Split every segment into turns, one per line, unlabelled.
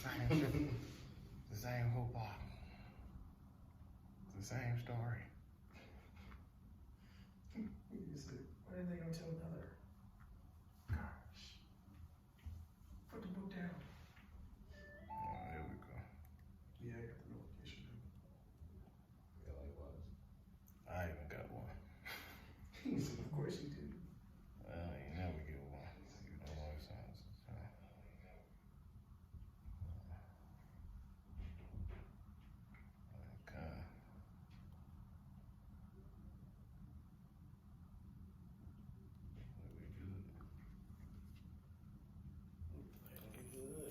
same shit. The same hoopla. The same story.
What are they gonna tell another? Gosh. Put the book down.
Oh, here we go.
Yeah, I got the notification.
Yeah, likewise.
I even got one.
He said, of course you do.
Well, you never get one. You know what I'm saying? Okay.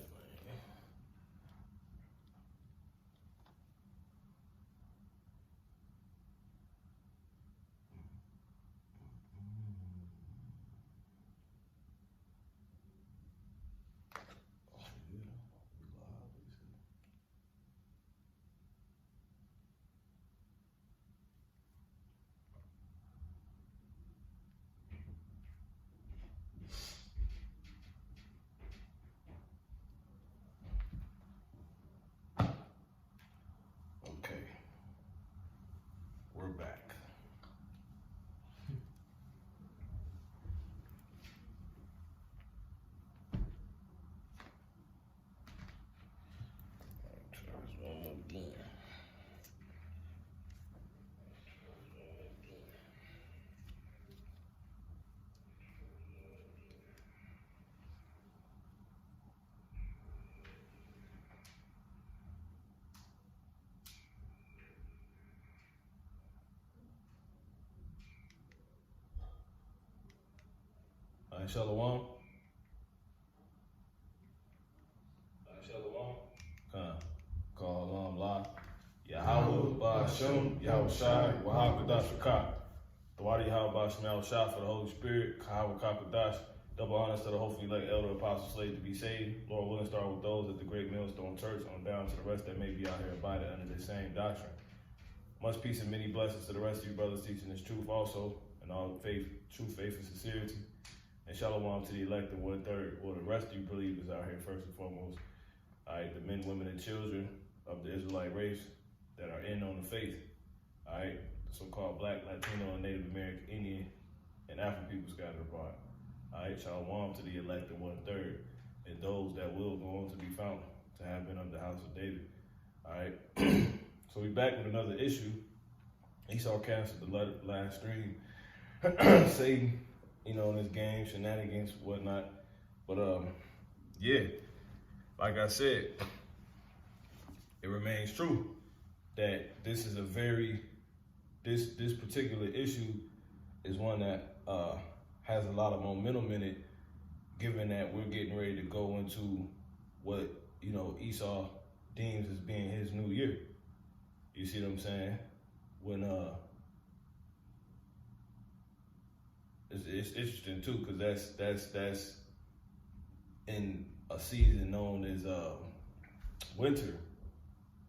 We good, man. Okay. We're back. Try this one more again. All right, Shalom. Call La. Yahweh Ba'Shem, Yahweh Shai, Wahakadash Rakah. Thawadi Yahweh Ba'Shem, Yahweh Shai for the Holy Spirit, Kahawa Kakadash. Double honors to the hopefully elect elder apostle slave to be saved. Lord willing, start with those at the Great Millstone Church on down to the rest that may be out here abiding under the same doctrine. Much peace and many blessings to the rest of you brothers teaching this truth also, and all faith, true faith and sincerity. And shalom to the elect and one-third, or the rest of you believers out here first and foremost. All right, the men, women, and children of the Israelite race that are in on the faith. All right, the so-called Black, Latino, and Native American, Indian, and African people scattered abroad. All right, shalom to the elect and one-third, and those that will go on to be found to have been of the house of David. All right, so we back with another issue. Esau canceled the last stream. Satan, you know, in this game, shenanigans, whatnot. But yeah, like I said, it remains true that this is a this particular issue is one that has a lot of momentum in it, given that we're getting ready to go into what, you know, Esau deems as being his new year. You see what I'm saying? When it's interesting too, because that's in a season known as winter,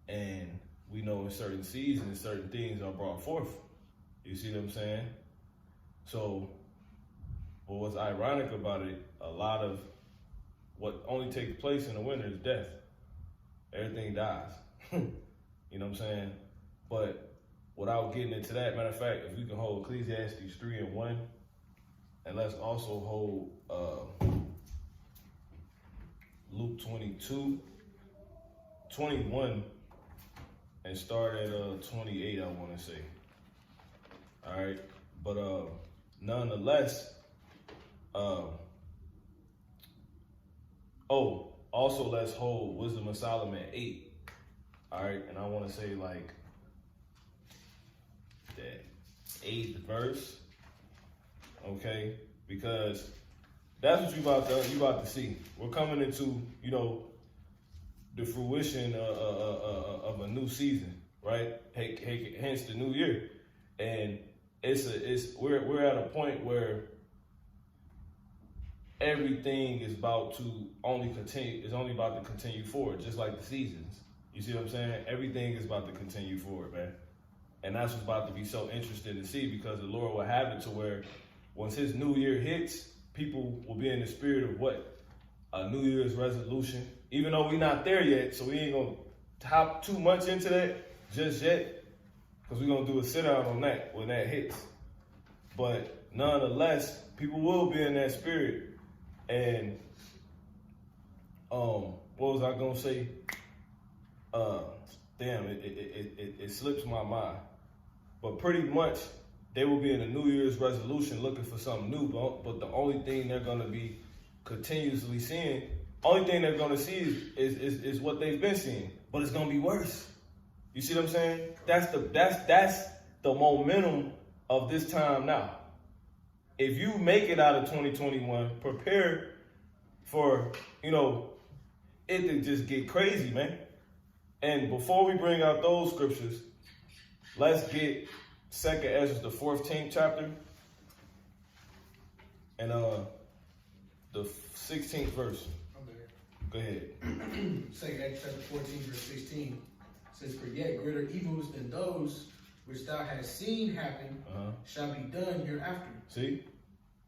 and we know in certain seasons certain things are brought forth. You see what I'm saying? So, but what's ironic about it, a lot of what only takes place in the winter is death. Everything dies. You know what I'm saying? But without getting into that, matter of fact, if we can hold Ecclesiastes 3:1, and let's also hold Luke 22:21, and start at 28, I want to say. All right, but nonetheless, also let's hold Wisdom of Solomon 8. All right, and I want to say like that 8th verse, okay, because that's what you about to see. We're coming into, you know, the fruition of a new season, right? Hence the new year, and we're at a point where everything is about to only continue. It's only about to continue forward, just like the seasons. You see what I'm saying? Everything is about to continue forward, man. And that's what's about to be so interesting to see, because the Lord will have it to where once his new year hits, people will be in the spirit of what? a New Year's resolution. Even though we're not there yet, so we ain't gonna hop too much into that just yet, because we're gonna do a sit down on that when that hits. But nonetheless, people will be in that spirit. And what was I gonna say? It slips my mind. But pretty much, they will be in a New Year's resolution looking for something new. But the only thing they're gonna be continuously seeing, only thing they're gonna see is what they've been seeing. But it's gonna be worse. You see what I'm saying? That's the momentum of this time now. If you make it out of 2021, prepare for, it to just get crazy, man. And before we bring out those scriptures, let's get 2nd Ezra, the 14th chapter, and the 16th verse.
I'm there.
Go ahead.
2nd Ezra chapter 14, verse 16 says, "For yet greater evils than those which thou hast seen happen shall be done hereafter."
See?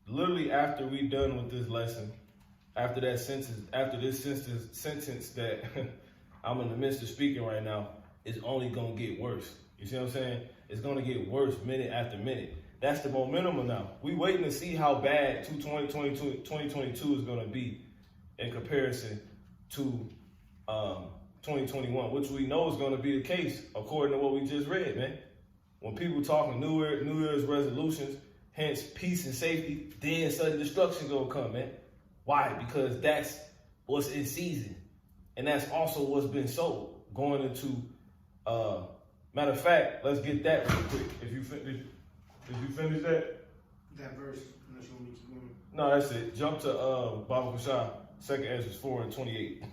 Literally after we done with this lesson, after this sentence that I'm in the midst of speaking right now, it's only gonna get worse. You see what I'm saying? It's gonna get worse minute after minute. That's the momentum now. We waiting to see how bad 2022 is gonna be in comparison to 2021, which we know is gonna be the case according to what we just read, man. When people talking New Year's resolutions, hence peace and safety, then sudden destruction gonna come, man. Why? Because that's what's in season. And that's also what's been sold going into, matter of fact, let's get that real quick. If you finish that?
That verse, unless you want me to keep going.
No, that's it. Jump to Baba Kashah, 2nd Ezra 4 and 28.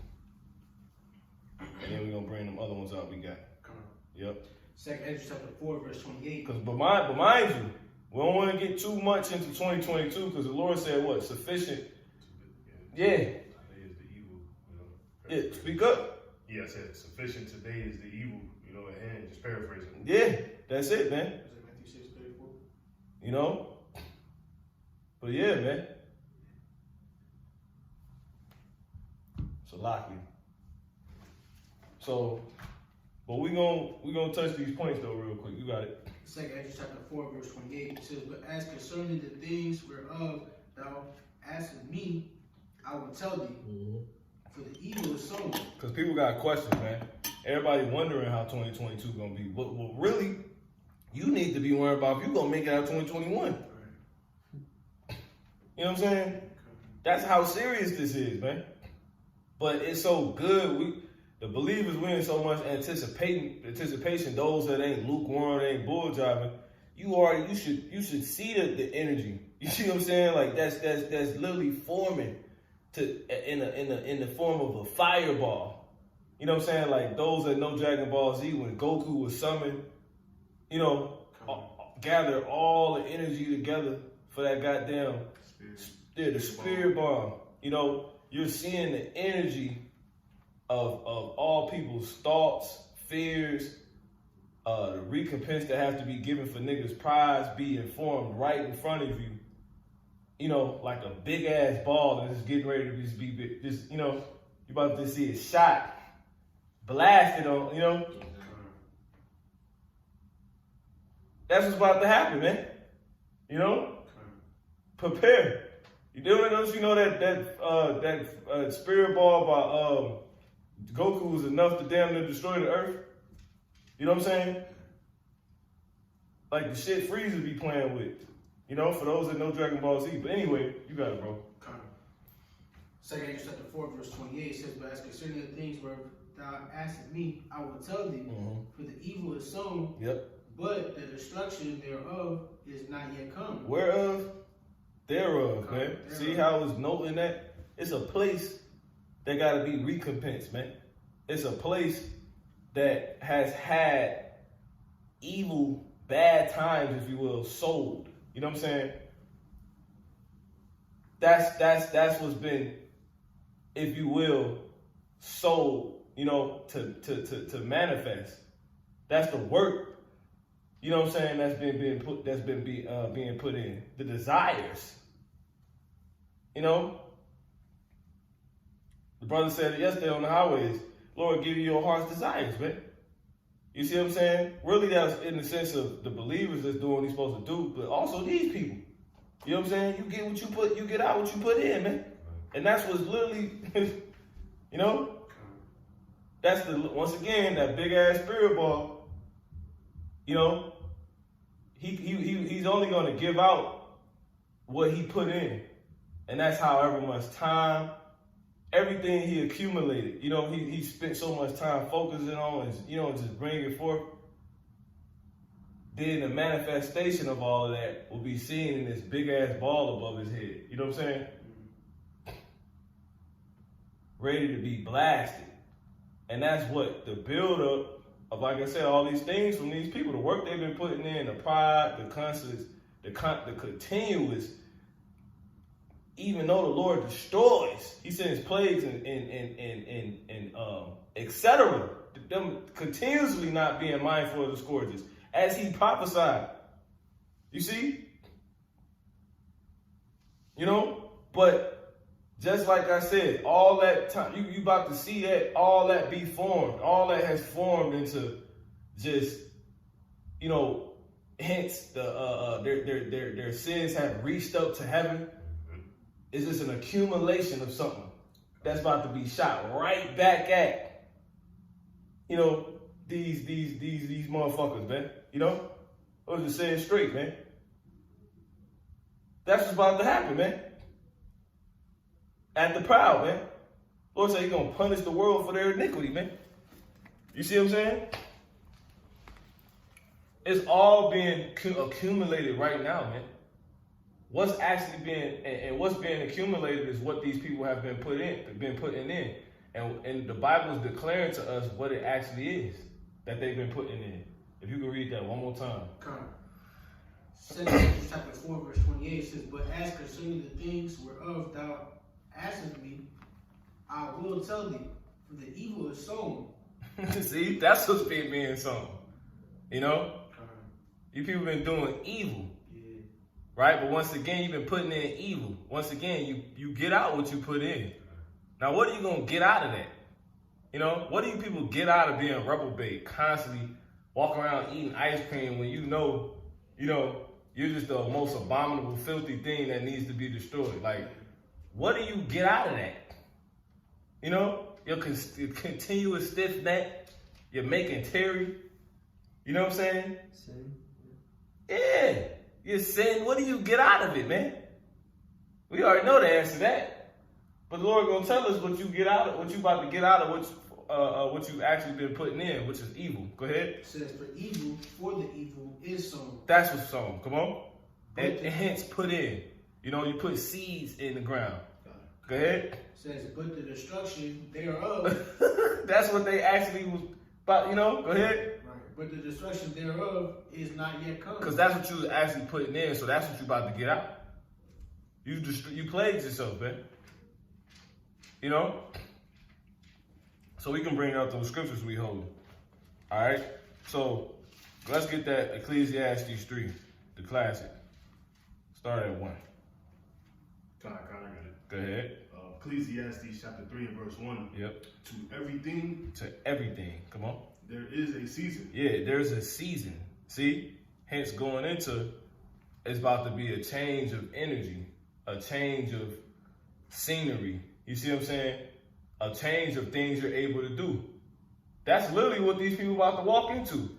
And then we're gonna bring them other ones out we got.
Come on.
Yep.
2nd Ezra chapter 4, verse 28.
But mind you, we don't want to get too much into 2022 because the Lord said what? Sufficient. Yeah.
Today is the evil,
Yeah. Speak up.
Yeah, I said sufficient today is the evil, at hand, just paraphrasing.
Yeah. That's it, man.
Is it Matthew 6:34?
But yeah, man. So lock me. So, but we gonna touch these points though real quick. You got it.
2nd Ezra chapter 4, verse 28 says, "But as concerning the things whereof thou askest me, I will tell thee, for the evil is sown."
Because people got questions, man. Everybody wondering how 2022 gonna be. But really, you need to be worried about if you gonna make it out of 2021. You know what I'm saying? That's how serious this is, man. But it's so good. The believers, we in so much anticipation. Those that ain't lukewarm, that ain't bull driving. You should see the energy. You see what I'm saying? Like that's literally forming in the form of a fireball. You know what I'm saying? Like those that know Dragon Ball Z, when Goku was summoned, gather all the energy together for that goddamn the spirit bomb. You're seeing the energy of all people's thoughts, fears, the recompense that have to be given for niggas' prize be informed right in front of you. Like a big ass ball that is getting ready to just be you about to see it shot, blasted on, That's what's about to happen, man. Prepare. You do it? Don't you know that spirit ball by Goku was enough to damn near destroy the Earth? You know what I'm saying? Like the shit Frieza be playing with. For those that know Dragon Ball Z. But anyway, you got it, bro.
2nd Ezra chapter 4, verse 28 says, "But as concerning the things where thou askest me, I will tell thee, for the evil is sown,
Yep.
but the destruction thereof is not yet come."
Whereof? Thereof, man.
Thereof.
See how it's noting that? It's a place that got to be recompensed, man. It's a place that has had evil, bad times, if you will, sold. You know what I'm saying? That's what's been, if you will, sold, to manifest. That's the work. You know what I'm saying? That's being put in. The desires. The brother said it yesterday on the highways. Lord, give you your heart's desires, man. You see what I'm saying? Really, that's in the sense of the believers that's doing what he's supposed to do, but also these people. You know what I'm saying? You get what you put, you get out what you put in, man. And that's what's literally, you know, that's once again, that big ass spirit ball. You know, he's only going to give out what he put in. And that's however much time, everything he accumulated. You know, he spent so much time focusing on, you know, just bringing it forth. Then the manifestation of all of that will be seen in this big ass ball above his head. You know what I'm saying? Ready to be blasted. And that's what the buildup of, like I said, all these things from these people, the work they've been putting in, the pride, the constants, the continuous. Even though the Lord destroys, he sends plagues and etc. Them continuously not being mindful of the scourges, as he prophesied. You see? You know? But just like I said, all that time, you about to see that, all that be formed. All that has formed into just, you know, hence their sins have reached up to heaven. It's just an accumulation of something that's about to be shot right back at, you know, these motherfuckers, man. You know? I was just saying straight, man. That's what's about to happen, man. At the proud, man. Lord said he's gonna punish the world for their iniquity, man. You see what I'm saying? It's all being accumulated right now, man. What's actually being and what's being accumulated is what these people have been putting in. And the Bible is declaring to us what it actually is that they've been putting in. If you can read that one more time.
Come. 2 Corinthians chapter 4, verse 28 says, but as concerning the things whereof thou askest me, I will tell thee, for the evil is sown.
See, that's what's being sown. You know? You people been doing evil.
Yeah.
Right? But once again, you've been putting in evil. Once again, you get out what you put in. Now, what are you going to get out of that? You know, what do you people get out of being reprobate, constantly walking around eating ice cream when you know, you're just the most abominable, filthy thing that needs to be destroyed? Like, what do you get out of that? You know, your continuous stiff neck, you're making Terry. You know what I'm saying?
Sin.
Yeah, you're saying, what do you get out of it, man? We already know the answer to that. But the Lord gonna tell us what you get out of, what you about to get out of, what you actually been putting in, which is evil. Go ahead.
It says, for the evil is sown.
That's what's sown. Come on. And hence put in. You know, you put seeds in the ground. Go ahead.
It says, but the destruction thereof.
That's what they actually was about, you know. Go ahead.
Right. But the destruction thereof is not yet come.
Because that's what you was actually putting in, so that's what you about to get out. You plagued yourself, man. You know? So we can bring out those scriptures we hold. All right? So let's get that Ecclesiastes 3, the classic. Start at 1.
I got it.
Go ahead.
Ecclesiastes chapter 3 and verse 1.
Yep.
To everything.
To everything. Come on.
There is a season.
Yeah, there's a season. See? Hence going into, it's about to be a change of energy, a change of scenery. You see what I'm saying? A change of things you're able to do. That's literally what these people about to walk into.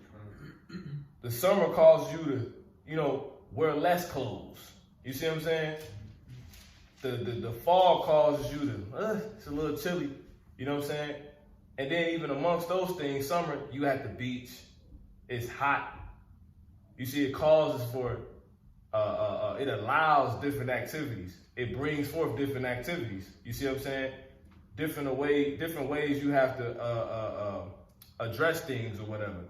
The summer causes you to, wear less clothes. You see what I'm saying? The fall causes you to, it's a little chilly. You know what I'm saying? And then even amongst those things, summer, you at the beach. It's hot. You see, it causes for, it allows different activities. It brings forth different activities. You see what I'm saying? Different ways you have to address things or whatever.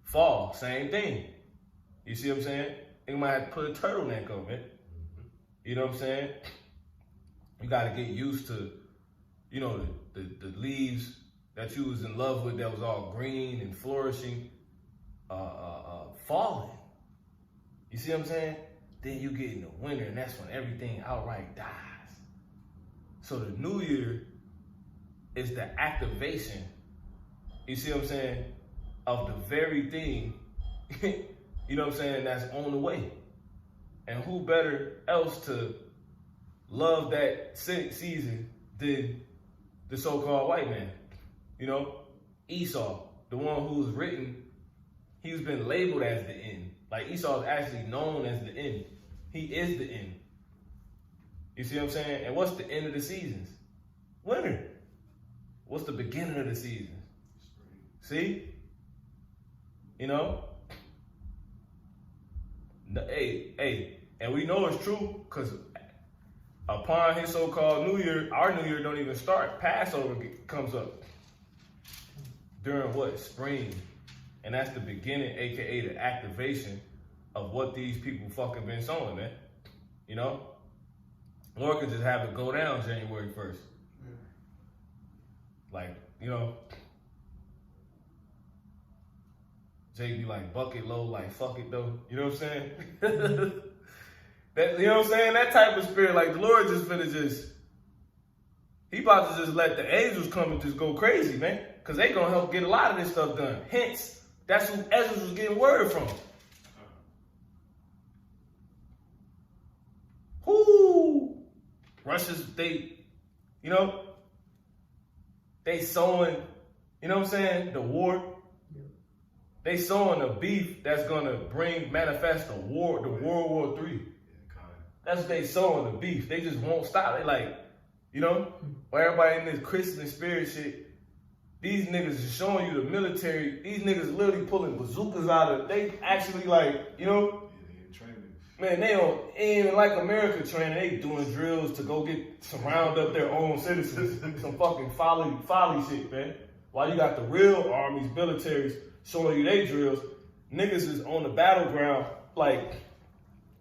Fall, same thing. You see what I'm saying? You might have to put a turtleneck on, man. You know what I'm saying? You got to get used to, the leaves that you was in love with that was all green and flourishing, falling. You see what I'm saying? Then you get in the winter, and that's when everything outright dies. So the new year is the activation, you see what I'm saying, of the very thing, you know what I'm saying, that's on the way. And who better else to love that season than the so-called white man? You know, Esau, the one who's written, he's been labeled as the end. Like Esau is actually known as the end. He is the end. You see what I'm saying? And what's the end of the seasons? Winter. What's the beginning of the seasons? See? You know? Hey, and we know it's true because upon his so-called New Year, our New Year don't even start. Passover comes up during what? Spring. And that's the beginning, aka the activation of what these people fucking been sowing, man. You know? Lord could just have it go down January 1st. Like, you know, Jay be like bucket low, like fuck it though. You know what I'm saying? That, you know what I'm saying? That type of spirit, like the Lord just finna he about to just let the angels come and just go crazy, man. Cause they gonna help get a lot of this stuff done. Hence, that's who Ezra was getting word from. Whoo! Russia's, they sowing, you know what I'm saying, the war. They sowing a beef that's gonna manifest the World War III. That's what they sowing, the beef. They just won't stop. They like, you know, where everybody in this Christian spirit shit, these niggas is showing you the military. These niggas literally pulling bazookas out of, they actually like, you know, man, they don't even like America training. They doing drills to go to round up their own citizens. Some fucking folly shit, man. While you got the real armies, militaries showing you they drills, niggas is on the battleground, like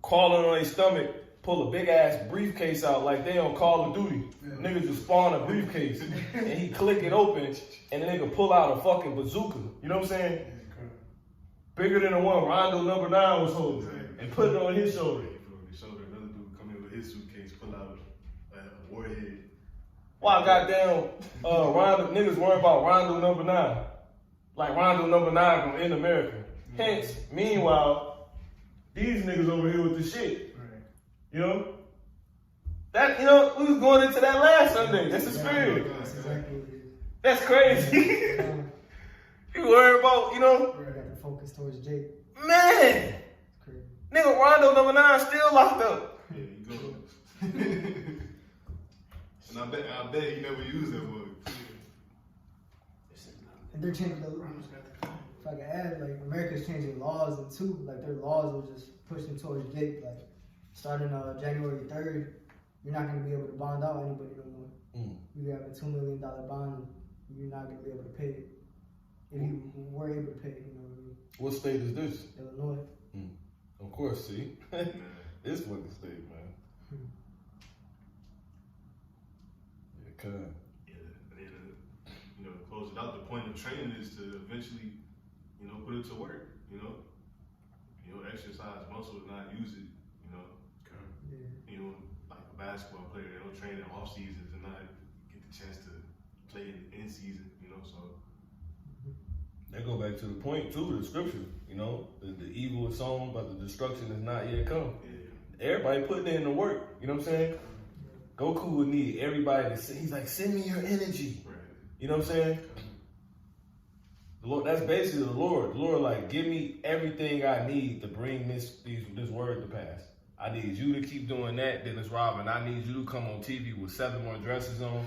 crawling on their stomach, pull a big ass briefcase out like they on Call of Duty. Yeah. Niggas just spawn a briefcase and he click it open and the nigga pull out a fucking bazooka. You know what I'm saying? Bigger than the one Rondo number 9 was holding and put it on his shoulder.
Another dude come in with his suitcase, pull out a warhead.
Why goddamn Rondo niggas worry about Rondo number 9? Like Rondo number 9 gonna end America. Hence, meanwhile, these niggas over here with the shit. You know? That, you know, we was going into that last Sunday. That's the spirit. That's crazy. You worry about, you know?
We got the focus towards Jake.
Man! Nigga, Rondo number 9 still locked up.
Yeah, he goes. And I bet he never used that word.
And they're changing the laws. If I can add, like, America's changing laws and too. Like, their laws will just push them towards Jake. Like, starting January 3rd, you're not going to be able to bond out anybody no more. You have a $2 million bond, you're not going to be able to pay it. If you were able to pay it, you know what I mean?
What state is this?
Illinois.
Of course, see? This fucking state, man. Yeah, cuz.
Yeah, and then, you know, to close it out, the point of training is to eventually, you know, put it to work, you know? Exercise muscle, not use it, you know?
Yeah.
You know, like a basketball player, they don't train in off seasons and not get the chance to play in season, you know, so.
That go back to the point too, the scripture, you know, the evil is sown, but the destruction is not yet come. Yeah. Everybody putting in the work, you know what I'm saying? Goku would need everybody to say, he's like, send me your energy. Right. You know what I'm saying? The Lord, that's basically the Lord. The Lord, like, give me everything I need to bring this word to pass. I need you to keep doing that, Dennis Rodman. I need you to come on TV with 7 more dresses on.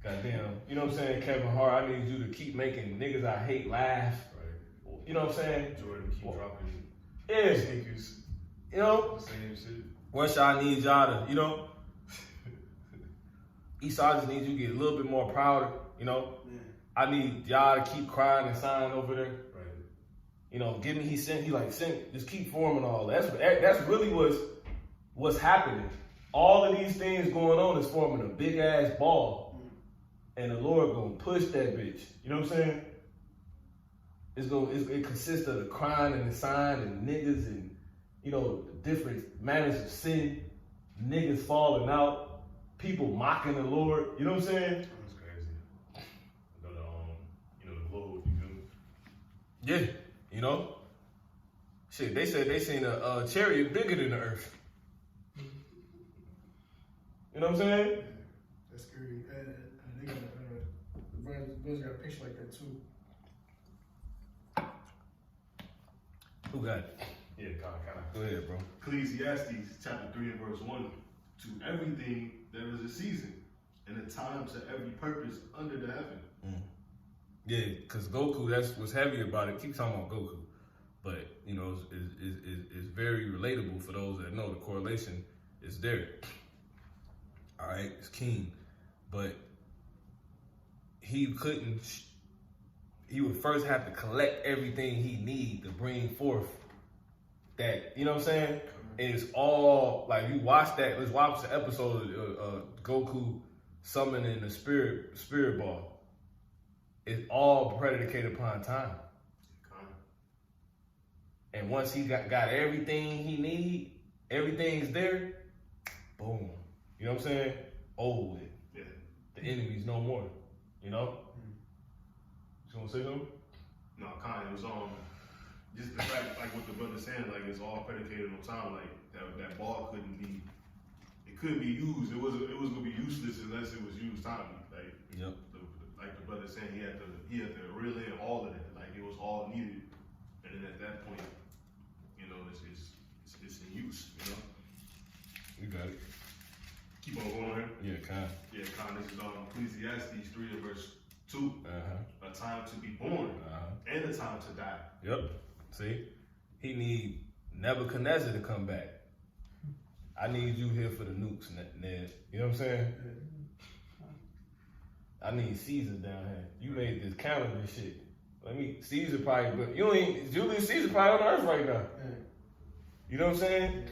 Goddamn, you know what I'm saying, Kevin Hart, I need you to keep making niggas I hate laugh. Right. You know what I'm saying?
Jordan keep dropping sneakers.
You know?
The same shit.
What y'all need y'all to, you know? Esau just needs you to get a little bit more prouder, you know? Yeah. I need y'all to keep crying and sighing over there. Right. You know, give me, just keep forming all that. That's really what's happening. All of these things going on is forming a big ass ball. And the Lord gonna push that bitch. You know what I'm saying? It consists of the crying and the sighing and niggas and, you know, different manners of sin, niggas falling out, people mocking the Lord. You know what I'm saying?
That's crazy.
Yeah, you know. Shit, they said they seen a chariot bigger than the earth. You know what I'm saying?
That's scary. And they got the Bills got a picture like that too.
Who got it?
Yeah, kind of.
Go ahead, bro.
Ecclesiastes chapter 3 and verse 1. To everything there is a season, and a time to every purpose under the heaven.
Yeah, because Goku, that's what's heavy about it. Keep talking about Goku. But, you know, is very relatable for those that know the correlation is there. All right, it's King. But he would first have to collect everything he need to bring forth that, you know what I'm saying? It's all, like, you watch that, let's watch the episode of Goku summoning the spirit ball. It's all predicated upon time. And once he got everything he need, everything's there, boom. You know what I'm saying? Over with.
Yeah.
The enemy's no more. You know? You want to say something?
No, kind of. It was just the fact, like what the brother's saying, like it's all predicated on time. Like that ball couldn't be used. It was gonna be useless unless it was used timely. Like
Yep.
Like the brother saying, he had to reel in all of that. Like it was all needed, and then at that point, you know, it's in use. You know.
You got it.
Keep on going here.
Yeah, kind.
Yeah, kind. This is Ecclesiastes 3 and verse 2.
Uh-huh.
A time to be born and a time to die.
Yep. See? He need Nebuchadnezzar to come back. I need you here for the nukes, Ned. You know what I'm saying? I need Caesar down here. You made this calendar shit. Caesar probably, but Julius Caesar probably on earth right now. You know what I'm saying?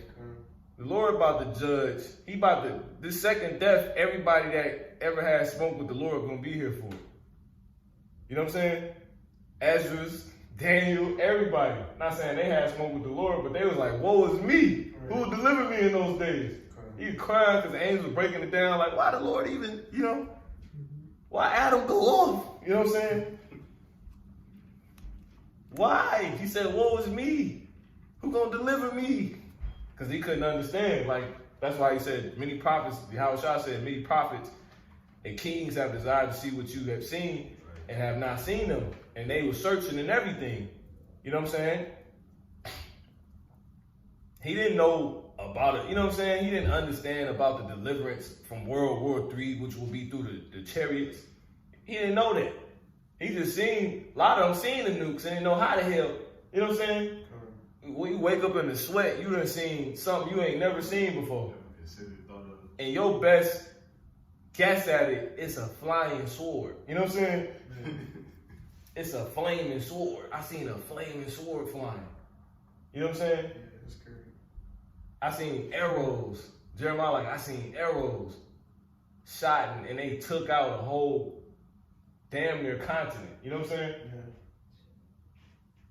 The Lord about to judge. This second death, everybody that ever had smoke with the Lord gonna be here for it. You know what I'm saying? Ezra's, Daniel, everybody. Not saying they had smoke with the Lord, but they was like, woe is me. Who will deliver me in those days? He was crying because the angels were breaking it down. Like, why the Lord even, you know? Why Adam go off? You know what I'm saying? Why? He said, woe is me. Who gonna deliver me? Because he couldn't understand. Like, that's why he said, many prophets, Yahushua said, many prophets and kings have desired to see what you have seen and have not seen them. And they were searching and everything. You know what I'm saying? He didn't know about it. You know what I'm saying? He didn't understand about the deliverance from World War III, which will be through the chariots. He didn't know that. He just seen, a lot of them seen the nukes and didn't know how the hell. You know what I'm saying? When you wake up in the sweat, you done seen something you ain't never seen before. And your best guess at it, it's a flying sword. You know what I'm saying? It's a flaming sword. I seen a flaming sword flying. You know what I'm saying?
Yeah, that's scary.
I seen arrows. Jeremiah, like, I seen arrows shot and they took out a whole damn near continent. You know what I'm saying?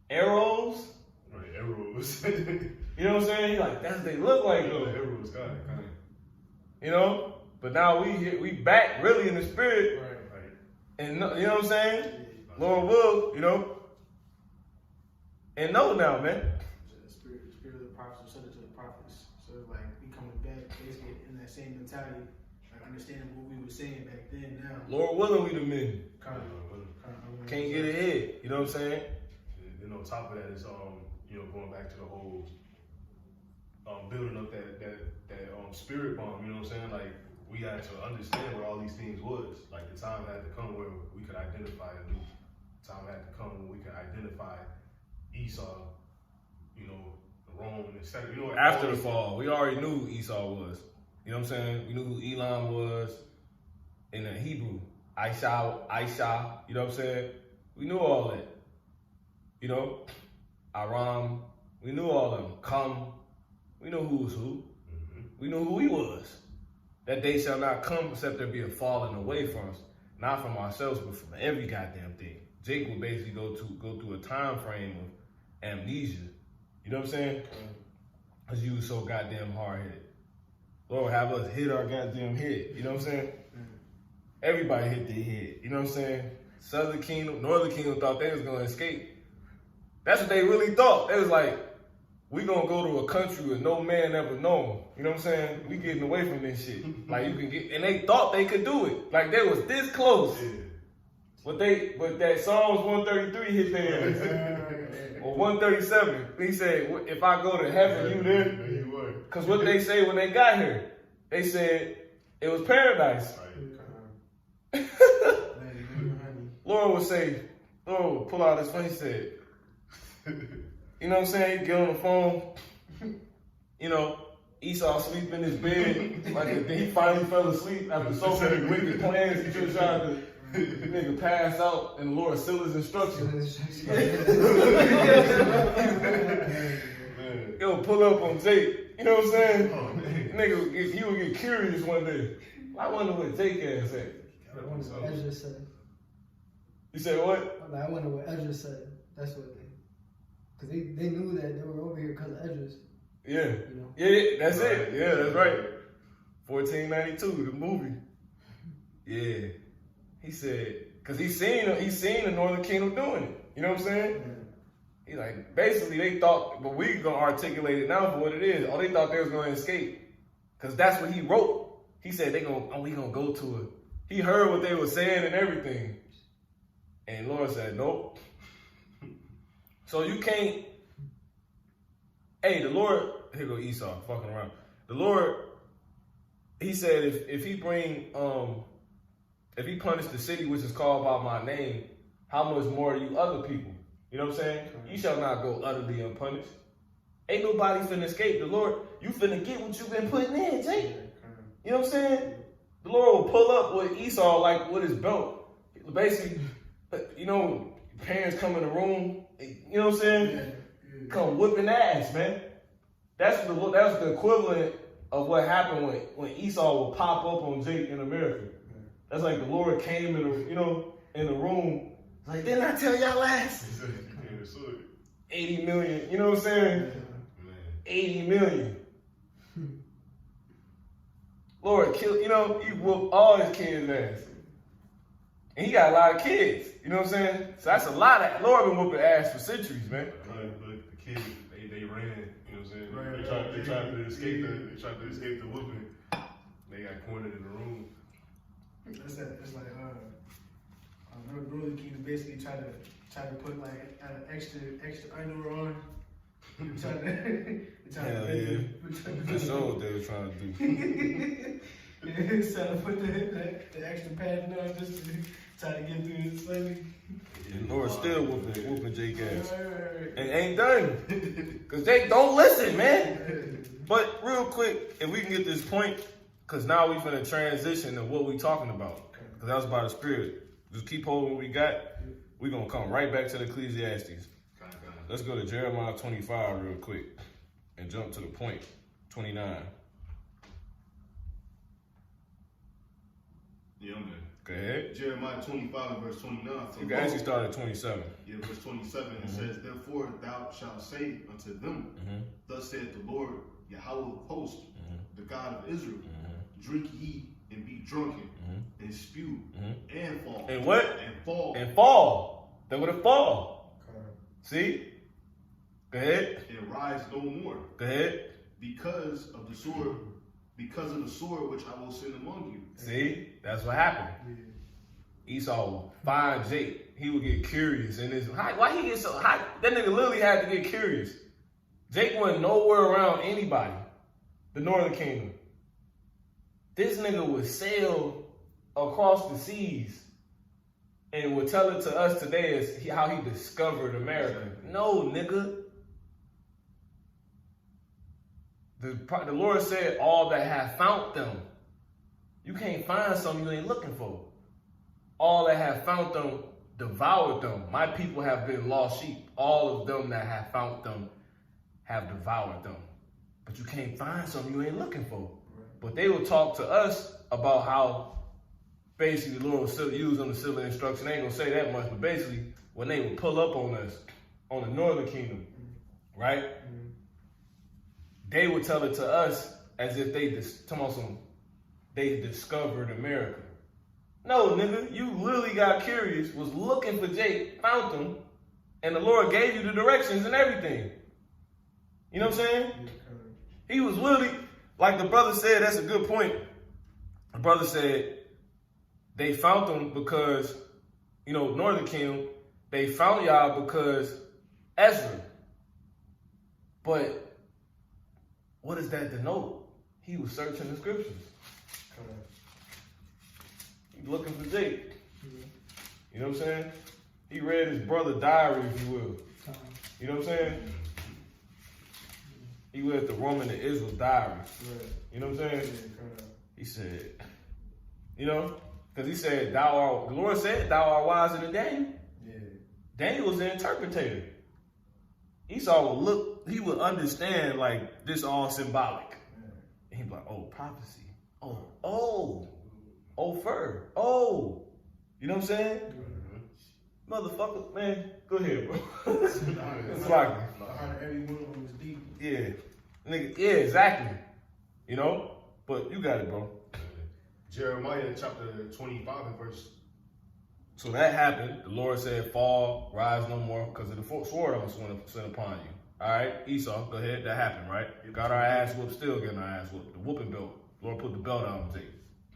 Yeah.
Arrows.
Right, arrows.
You know what I'm saying? Like, that's what they look like, though.
Arrows, kind of.
You know? But now we back really in the spirit.
Right.
And you know what I'm saying? Lord will, you know? And know now, man.
The spirit of the prophets will send it to the prophets. So like we coming back basically in that same mentality, like understanding what we were saying back then now.
Lord willing, we the men.
Kind of
Can't get ahead. You know what I'm saying?
And then on top of that is you know, going back to the whole building up that spirit bomb, you know what I'm saying? Like we had to understand what all these things was. Like the time had to come where we could identify a new time had to come when we could identify Esau, you know, Rome, etc. You know,
After the fall, we already knew who Esau was. You know what I'm saying? We knew who Elam was in the Hebrew. Aisha, you know what I'm saying? We knew all that. You know? Aram, we knew all of them. Come, we knew who was who.
Mm-hmm.
We knew who he was. That day shall not come except there be a falling away from us. Not from ourselves, but from every goddamn thing. Jake will basically go through a time frame of amnesia. You know what I'm saying? Because you was so goddamn hard-headed. Lord, have us hit our goddamn head. You know what I'm saying? Everybody hit their head. You know what I'm saying? Southern Kingdom, Northern Kingdom thought they was going to escape. That's what they really thought. They was like, we gonna go to a country where no man ever known. You know what I'm saying? We getting away from this shit. Like you can get, and they thought they could do it. Like they was this close. But that Psalms 133 hit their ass. Or 137. He said, if I go to heaven, you there? Because what they say when they got here, they said it was paradise. Lord would say, Lord would pull out his phone. He said, you know what I'm saying? He'd get on the phone. You know, Esau sleep in his bed. Like he finally fell asleep after so many wicked plans. He just tried to nigga pass out, and the Lord seal his instructions. He'll pull up on Jake. You know what I'm saying? Nigga, he would get curious one day. I wonder what Jake ass at.
I wonder what Ezra said.
You said what?
I wonder what Ezra said. That's what because they knew that they were over here because of Ezra's.
Yeah.
You know?
Yeah, that's it. Yeah, that's right. 1492, the movie. Yeah. He said, because he seen the Northern Kingdom doing it. You know what I'm saying?
Yeah.
He like, basically they thought, but we gonna articulate it now for what it is. Oh, they thought they was gonna escape. Because that's what he wrote. He said we gonna go to it. He heard what they were saying and everything. And Lord said, nope. So you can't, hey, the Lord, here go Esau, fucking around. The Lord, he said if he bring, if he punish the city which is called by my name, how much more you other people? You know what I'm saying? You shall not go utterly unpunished. Ain't nobody finna escape. The Lord, you finna get what you've been putting in, Jake. You know what I'm saying? The Lord will pull up with Esau like with his belt. Basically, you know, parents come in the room, you know what I'm saying? Come whipping ass, man. That's the equivalent of what happened when Esau would pop up on Jake in America. That's like the Lord came in the room. Like, didn't I tell y'all last? 80 million, you know what I'm saying? 80 million. Lord kill, you know, he whooped all his kids' ass. And he got a lot of kids, you know what I'm saying? So that's a lot of, Lord been whooping ass for centuries, man.
But the kids, they ran, you know what I'm saying? They tried to escape the whooping. They got cornered in the room.
It's like Northern Kingdom basically try to put like an extra underwear on.
Hell yeah. That's all they were trying to do.
Instead of put the extra padding on just to try to get through his Sunday.
And Lord still whooping Jake ass. And ain't done. Cause Jake don't listen, man. But real quick, if we can get this point, cause now we finna transition to what we talking about. Cause that was about the spirit. Just keep holding what we got. We gonna come right back to the Ecclesiastes. Let's go to Jeremiah 25 real quick and jump to the point. 29.
Yeah, I'm there.
Go ahead.
Jeremiah 25 verse 29.
You can actually start at 27.
Yeah, verse 27, it says, Therefore thou shalt say unto them, Thus saith the Lord, Yahweh of hosts, the God of Israel, drink ye and be drunken, and spew, and fall.
And what?
And fall.
And fall. They would have fall. See? Go ahead.
And rise no more.
Go ahead.
Because of the sword which I will send among you.
See? That's what happened. Esau will find Jake. He would get curious in his. Why he get so hot? That nigga literally had to get curious. Jake wasn't nowhere around anybody. The Northern Kingdom. This nigga would sail across the seas and would tell it to us today as how he discovered America. No, nigga. The Lord said, all that have found them. You can't find something you ain't looking for. All that have found them devoured them. My people have been lost sheep. All of them that have found them have devoured them. But you can't find something you ain't looking for. But they will talk to us about how basically the Lord will still use them to seal the instruction. They ain't gonna say that much, but basically when they would pull up on us, on the Northern Kingdom, right? They would tell it to us as if they discovered America. No, nigga, you literally got curious, was looking for Jake, found him, And the Lord gave you the directions and everything. You know what I'm saying? He was literally, like the brother said, that's a good point. The brother said they found them because, you know, Northern Kingdom, they found y'all because Ezra. But what does that denote? He was searching the scriptures. He's looking for Jake. You know what I'm saying? He read his brother's diary, if you will. You know what I'm saying? He read the Roman and Israel's diary. You know what I'm saying? He said, you know, because he said, the Lord said, thou art wiser than Daniel.
Yeah.
Daniel was the interpretator. Esau would look, he would understand like this all symbolic. And he'd be like, oh, prophecy. Oh, fur. Oh. You know what I'm saying? Motherfucker, man, go ahead, bro. It's like,
everyone was deep.
yeah. Nigga, yeah, exactly. You know? But you got it, bro.
Jeremiah chapter 25 and verse.
So that happened. The Lord said, fall, rise no more, because of the sword I'm going to send upon you. All right, Esau, go ahead. That happened, right? You got our ass whooped, still getting our ass whooped. The whooping belt. Lord put the belt on him.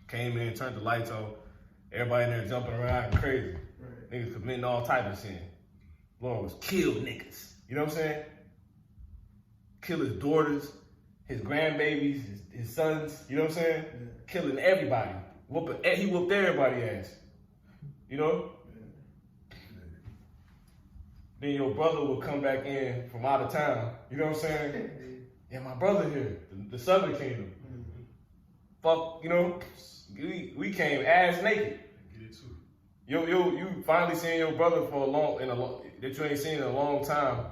Came in, turned the lights on. Everybody in there jumping around and crazy. Right. Niggas committing all type of sin. Lord was kill niggas. You know what I'm saying? Kill his daughters, his grandbabies, his sons. You know what I'm saying? Yeah. Killing everybody. He whooped everybody's ass. You know? Yeah. Then your brother will come back in from out of town. You know what I'm saying? Yeah, my brother here, the Southern Kingdom. Mm-hmm. Fuck, you know? We came ass naked.
Get it too.
You finally seeing your brother that you ain't seen in a long time.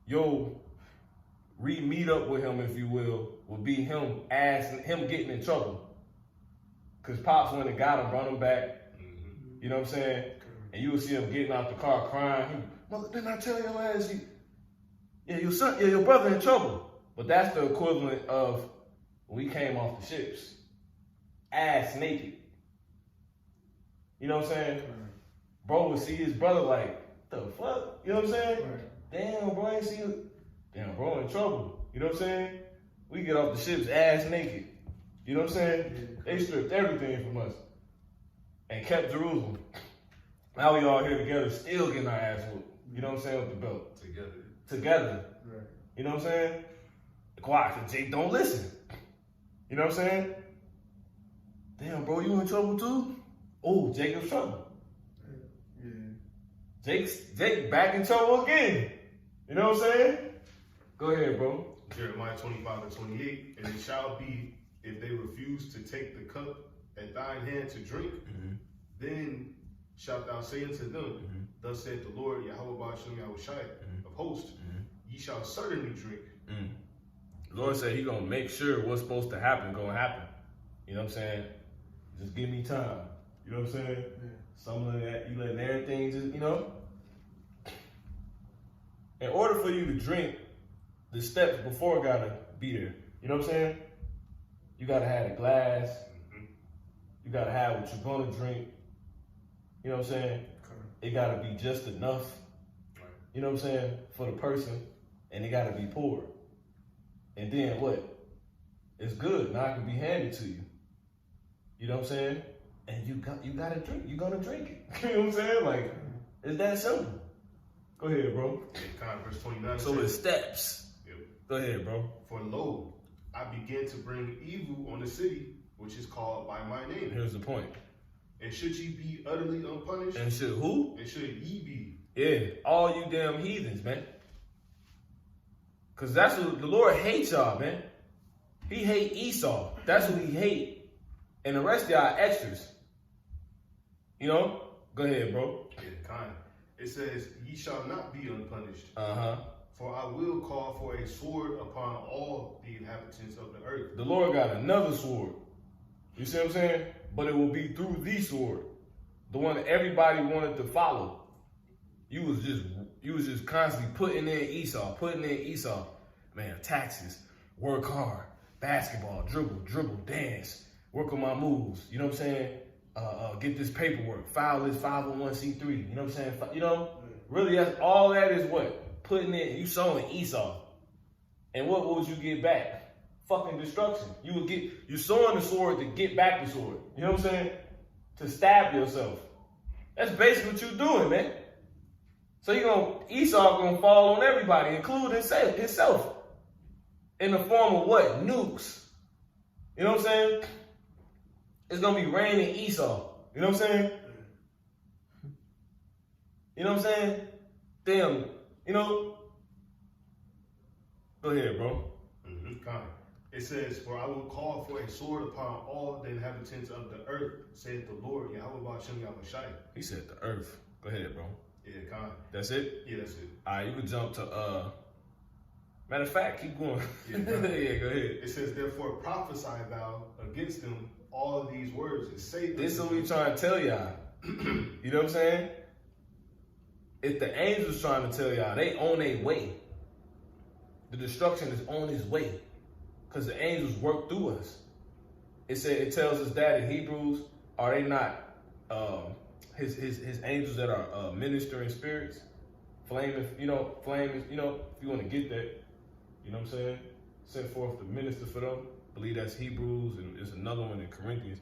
You'll meet up with him, if you will be him getting in trouble. Cause Pops went and got him, brought him back. Mm-hmm. You know what I'm saying? And you will see him getting out the car crying. Mother, didn't I tell your ass your brother in trouble? But that's the equivalent of when we came off the ships. Ass naked. You know what I'm saying? Right. Bro would see his brother like, the fuck? You know what I'm saying? Right. Damn, bro, I ain't see you. Damn, bro, in trouble. You know what I'm saying? We get off the ships ass naked. You know what I'm saying? Yeah. They stripped everything from us and kept Jerusalem. Now we all here together, still getting our ass whooped. You know what I'm saying? With the belt. Together. Right. You know what I'm saying? Quiet, because Jake don't listen. You know what I'm saying? Damn, bro, you in trouble too? Oh, Jacob's trouble. Yeah. Jake back in trouble again. You know what I'm saying? Go ahead, bro.
Jeremiah 25 and 28. And it shall be, if they refuse to take the cup at thine hand to drink, then shalt thou say unto them, thus saith the Lord, Yahweh Ba'ashem Yahushai of hosts, ye shall certainly drink.
The Lord said he gonna make sure what's supposed to happen gonna happen. You know what I'm saying? Just give me time. You know what I'm saying? Yeah. Some of that, you letting everything just, you know? In order for you to drink, the steps before gotta be there. You know what I'm saying? You gotta have a glass. You gotta have what you're gonna drink. You know what I'm saying? It gotta be just enough. You know what I'm saying? For the person. And it gotta be poured. And then what? It's good. Now it can be handed to you. You know what I'm saying? And you gotta drink. You're gonna drink it. You know what I'm saying? Like, it's that simple. Go ahead, bro.
Verse 29.
So it's steps.
Yep.
Go ahead, bro.
For lo, I began to bring evil on the city, which is called by my name.
Here's the point.
And should ye be utterly unpunished?
And should who?
And should ye be?
Yeah, all you damn heathens, man. Cause that's what the Lord hates y'all, man. He hate Esau. That's what he hate. And the rest of y'all extras. You know? Go ahead, bro.
Yeah, kind. It says, ye shall not be unpunished.
Uh-huh.
For I will call for a sword upon all the inhabitants of the earth.
The Lord got another sword. You see what I'm saying? But it will be through the sword. The one that everybody wanted to follow. You was just constantly putting in Esau. Man, taxes, work hard, basketball, dribble, dance, work on my moves. You know what I'm saying? Get this paperwork, file this 501c3. You know what I'm saying? You know? Really, that's all that is what? Putting in, you sowing Esau. And what would you get back? Fucking destruction. You sowing the sword to get back the sword. You know what I'm saying? To stab yourself. That's basically what you're doing, man. So Esau gonna fall on everybody, including himself. In the form of what? Nukes. You know what I'm saying? It's gonna be raining Esau. You know what I'm saying? You know what I'm saying? Damn, Go ahead, bro.
It says, "For I will call for a sword upon all the inhabitants of the earth, saith the Lord, Yahweh Ba'ashem Yahushai."
He said the earth. Go ahead, bro.
Yeah, Khan.
That's it?
Yeah, that's it.
All right, you can jump to, matter of fact, keep going.
Yeah,
Go ahead.
It says, "Therefore prophesy thou against them all of these words, and say
This is
unto
what we trying to tell y'all. You know what I'm saying? If the angels trying to tell y'all, they on their way. The destruction is on its way. Because the angels work through us. It tells us that in Hebrews, are they not his angels that are ministering spirits? Flame, if you want to get that, you know what I'm saying? Sent forth to minister for them. I believe that's Hebrews, and there's another one in Corinthians.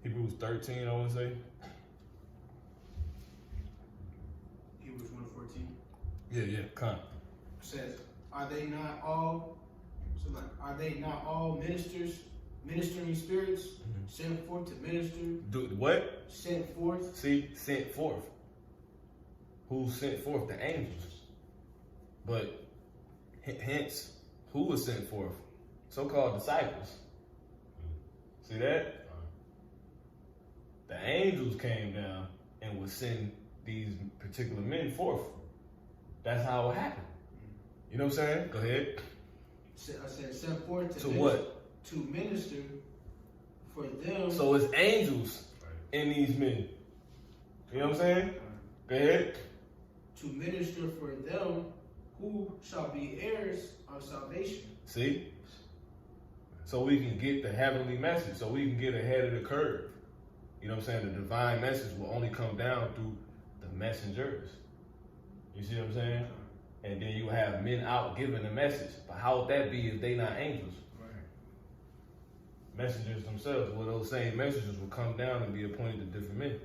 Hebrews 13, I want to say.
Hebrews 1:14
Yeah, come.
says, Are they not all ministering spirits sent forth to minister?
Do what?
Sent forth.
See, sent forth. Who sent forth? The angels. But hence, who was sent forth? So-called disciples. See that? The angels came down and would send these particular men forth. That's how it happened. You know what I'm saying? Go ahead.
I said sent forth
To what?
To minister for them.
So it's angels in these men. You know what I'm saying? Go ahead.
To minister for them who shall be heirs of salvation.
See? So we can get the heavenly message. So we can get ahead of the curve. You know what I'm saying? The divine message will only come down through the messengers. You see what I'm saying? And then you have men out giving the message. But how would that be if they not angels?
Right.
Messengers themselves. Well, those same messengers will come down and be appointed to different men.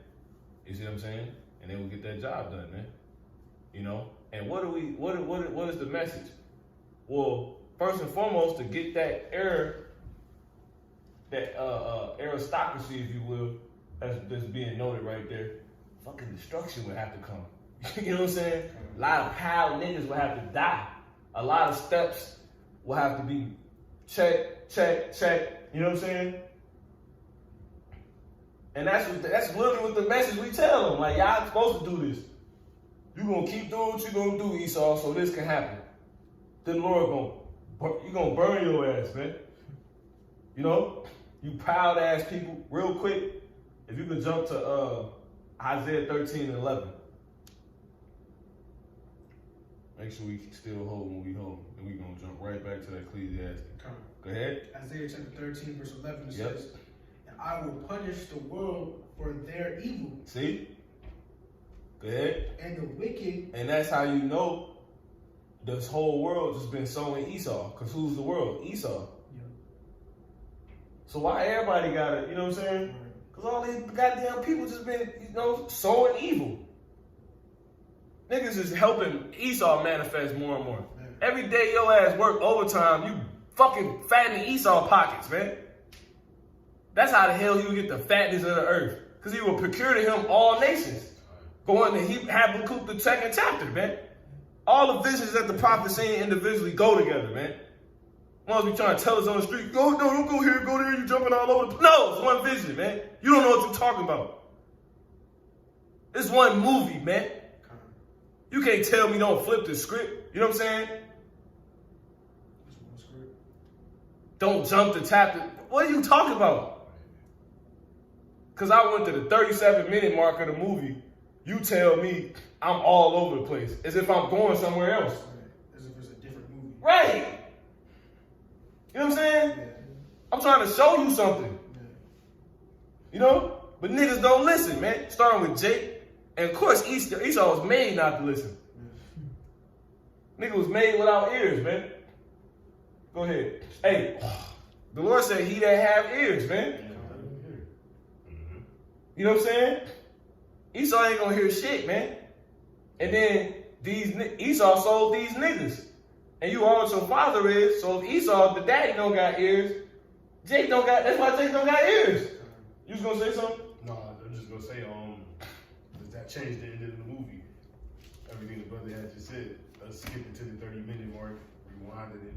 You see what I'm saying? And they will get that job done, man. You know? And what is the message? Well, first and foremost, to get that aristocracy, if you will, that's being noted right there, fucking destruction would have to come. You know what I'm saying? A lot of proud niggas will have to die. A lot of steps will have to be check. You know what I'm saying? And that's literally what the message we tell them. Like, y'all supposed to do this. You gonna keep doing what you gonna do, Esau, so this can happen. Then the Lord gonna burn your ass, man. You know? You proud ass people, real quick. If you could jump to Isaiah 13:11. Make sure we still hold when we hold. And we gonna jump right back to that Ecclesiastes. Go ahead.
Isaiah chapter 13, verse 11
Yep.
says, And I will punish the world for their evil,
See? Go ahead.
and the wicked.
And that's how you know this whole world just been sowing Esau. Because who's the world? Esau. So why everybody got it? You know what I'm saying? Because all these goddamn people just been, sowing evil. Niggas is helping Esau manifest more and more. Every day your ass work overtime, you fucking fatten Esau pockets, man. That's how the hell he would get the fatness of the earth. Because he will procure to him all nations. Going to Habakkuk the second chapter, man. All the visions that the prophet saying individually go together, man. Ones be trying to tell us on the street, no, don't go here, go there, you jumping all over the... No, it's one vision, man. You don't know what you're talking about. It's one movie, man. You can't tell me don't flip the script. You know what I'm saying? Don't jump the chapter. What are you talking about? Because I went to the 37-minute mark of the movie. You tell me I'm all over the place. As if I'm going somewhere else.
As if it's a different movie.
Right. You know what I'm saying?
Yeah.
I'm trying to show you something.
Yeah.
You know? But niggas don't listen, man. Starting with Jake. And of course, Esau was made not to listen. Nigga was made without ears, man. Go ahead. Hey, the Lord said, he that have ears, man. You know what I'm saying? Esau ain't gonna hear shit, man. And then Esau sold these niggas. And you all what your father is. So if Esau, the daddy, don't got ears, Jake don't got, that's why Jake don't got ears. You was gonna say something?
No, I'm just gonna say, does that change the end of the movie? Everything the brother had just said. Let's skip it to the 30-minute mark, rewinding it,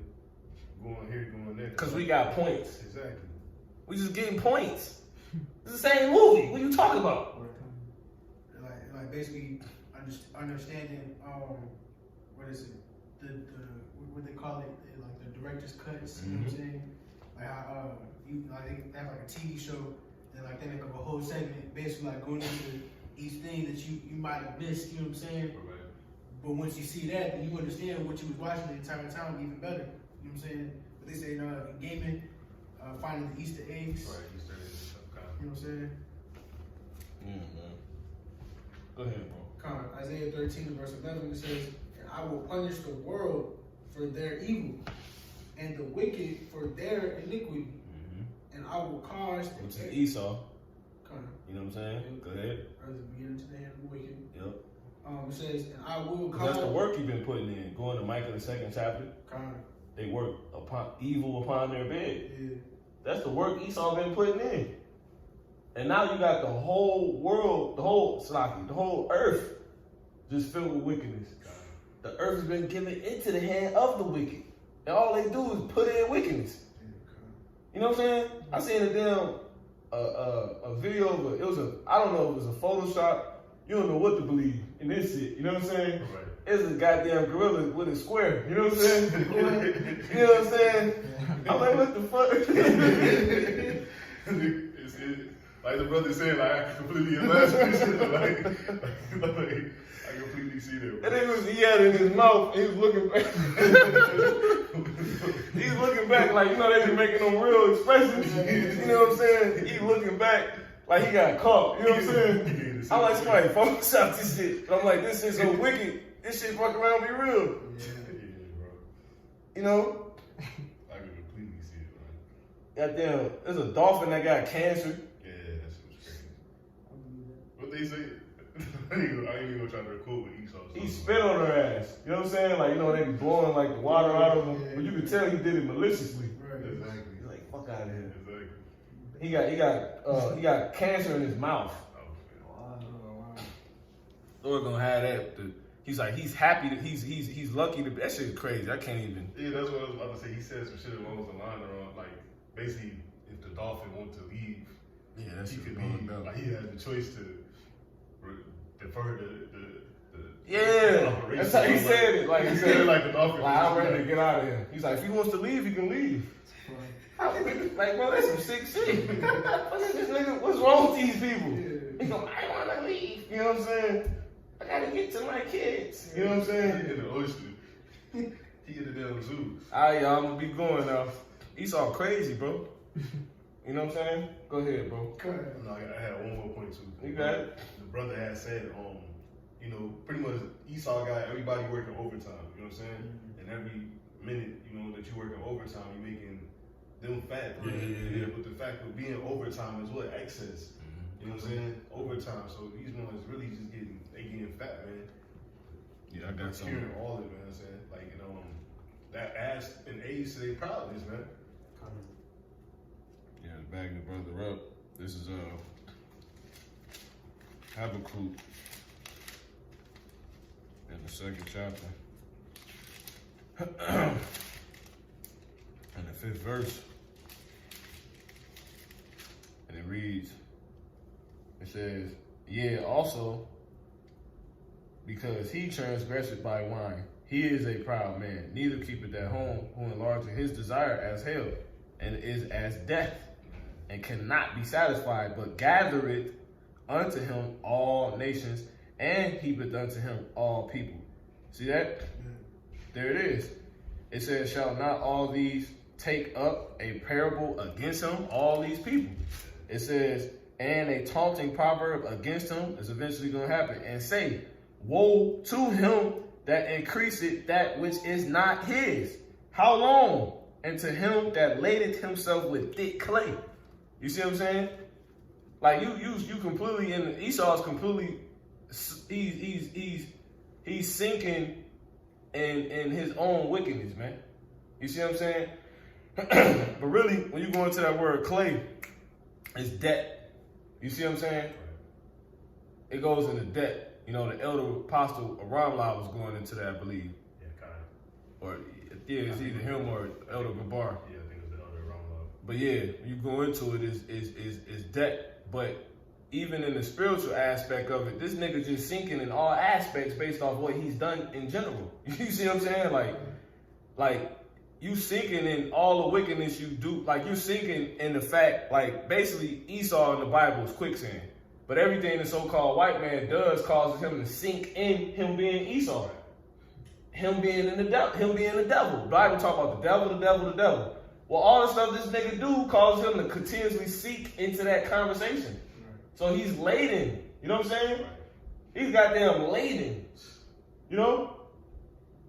going here, going there.
Because we got points.
Exactly.
We just getting points. It's the same movie. What you talking about?
Like basically understanding what is it, the what they call it, like the director's cuts. You know what I'm saying? Like how they have like a TV show and like they make up a whole segment basically like going into each thing that you might have missed. You know what I'm saying?
Right.
But once you see that, then you understand what you was watching the entire time even better. You know what I'm saying? But they say in gaming, finding the Easter eggs.
Right, Easter eggs and stuff, kind
You know what I'm saying?
Yeah, man. Go ahead, bro.
Isaiah 13 verse 11 it says, "And I will punish the world for their evil, and the wicked for their iniquity, and I will cause
Which is Esau.
Kind
You know what I'm saying? Go ahead.
of the beginning to the end of the wicked.
Yep.
It says, and I will
'Cause
cause
that's the work you've been putting in. Going to Micah the 2nd chapter. They work upon evil upon their bed.
Yeah.
That's the work Esau been putting in. And now you got the whole world, the whole earth just filled with wickedness. The earth has been given into the hand of the wicked. And all they do is put in wickedness. You know what I'm saying? I seen a damn a video of I don't know if it was a Photoshop. You don't know what to believe in this shit. You know what I'm saying?
Right.
It's a goddamn gorilla with a square. You know what I'm saying? You know what I'm saying? I'm like, what the fuck?
Like the brother said, like I completely imagine this shit. Like, I completely see that.
And he had it in his mouth. He was looking back. He's looking back like, you know, they been making them real expressions. You know what I'm saying? He looking back like he got caught. You know what I'm saying? I'm like, somebody Photoshop this shit. But I'm like, this shit's so wicked. This shit fucking around be real.
Yeah, bro.
You know?
I can completely see it, man.
Goddamn, there's a dolphin that got cancer.
Yeah, that shit was crazy. What they say? I ain't even gonna try to quote what Esau said.
He spit on her ass. You know what I'm saying? Like, you know, they be blowing like the water out of him. But you could tell he did it maliciously.
Right.
Exactly.
He's like, fuck out of here.
Exactly.
He got cancer in his mouth.
Oh,
Lord gonna have that. He's like, he's happy that he's lucky to be. That shit crazy. I can't even.
yeah, that's what I was about to say. He said some shit along the line around, like, basically, if the dolphin wants to leave,
Yeah, that
he
shit
could
be
leave. Like, he has the choice to defer the
yeah,
operation.
that's how he said it. Like he said,
like the dolphin.
like I'm ready to get out of here. He's like, if he wants to leave, he can leave. Like, bro, that's some sick shit. This nigga, what's wrong with these people? He go, I wanna leave. You know what I'm saying? I gotta get to my kids. You know what I'm
He
saying?
in the oyster. He in the damn zoo.
Alright, y'all, I'm gonna be going now. Esau crazy, bro. You know what I'm saying? Go ahead, bro.
No, I had one more point too.
You got it?
The brother had said, you know, pretty much Esau got everybody working overtime. You know what I'm saying? And every minute, you know, that you working overtime, you making them fat.
Yeah.
But the fact of being overtime is what excess. You know what I'm saying? Overtime. So these ones really just getting fat, man.
Yeah, I got
Hearing all of it, man. I'm saying, like, you know, that adds an age to their proudness, man.
Yeah, bagging the brother up. This is Habakkuk in the 2nd chapter. In the 5th verse. And it reads, it says, yeah, also, because he transgresseth by wine, he is a proud man, neither keepeth at home, who enlargeth his desire as hell, and is as death, and cannot be satisfied, but gathereth unto him all nations, and heapeth unto him all people. See that? There it is. It says, shall not all these take up a parable against him, all these people? It says, and a taunting proverb against him is eventually going to happen. And say, woe to him that increaseth that which is not his. How long? And to him that ladeth himself with thick clay. You see what I'm saying? Like you completely in Esau's completely he's sinking in his own wickedness, man. You see what I'm saying? But really, when you go into that word clay, it's debt. You see what I'm saying? It goes into debt. You know, the elder apostle Ramla was going into that, I believe.
Yeah, kind of.
Or yeah, it's either him or Elder Gabar.
Yeah, I think it was the elder around.
But yeah, you go into it is debt. But even in the spiritual aspect of it, this nigga just sinking in all aspects based off what he's done in general. You see what I'm saying? Like you sinking in all the wickedness you do. Like you sinking in the fact, like basically Esau in the Bible is quicksand. But everything the so-called white man does causes him to sink in him being Esau. Him being in the devil. Him being the devil. The Bible talk about the devil, the devil, the devil. Well, all the stuff this nigga do causes him to continuously seek into that conversation. So he's laden. You know what I'm saying? He's goddamn laden. You know?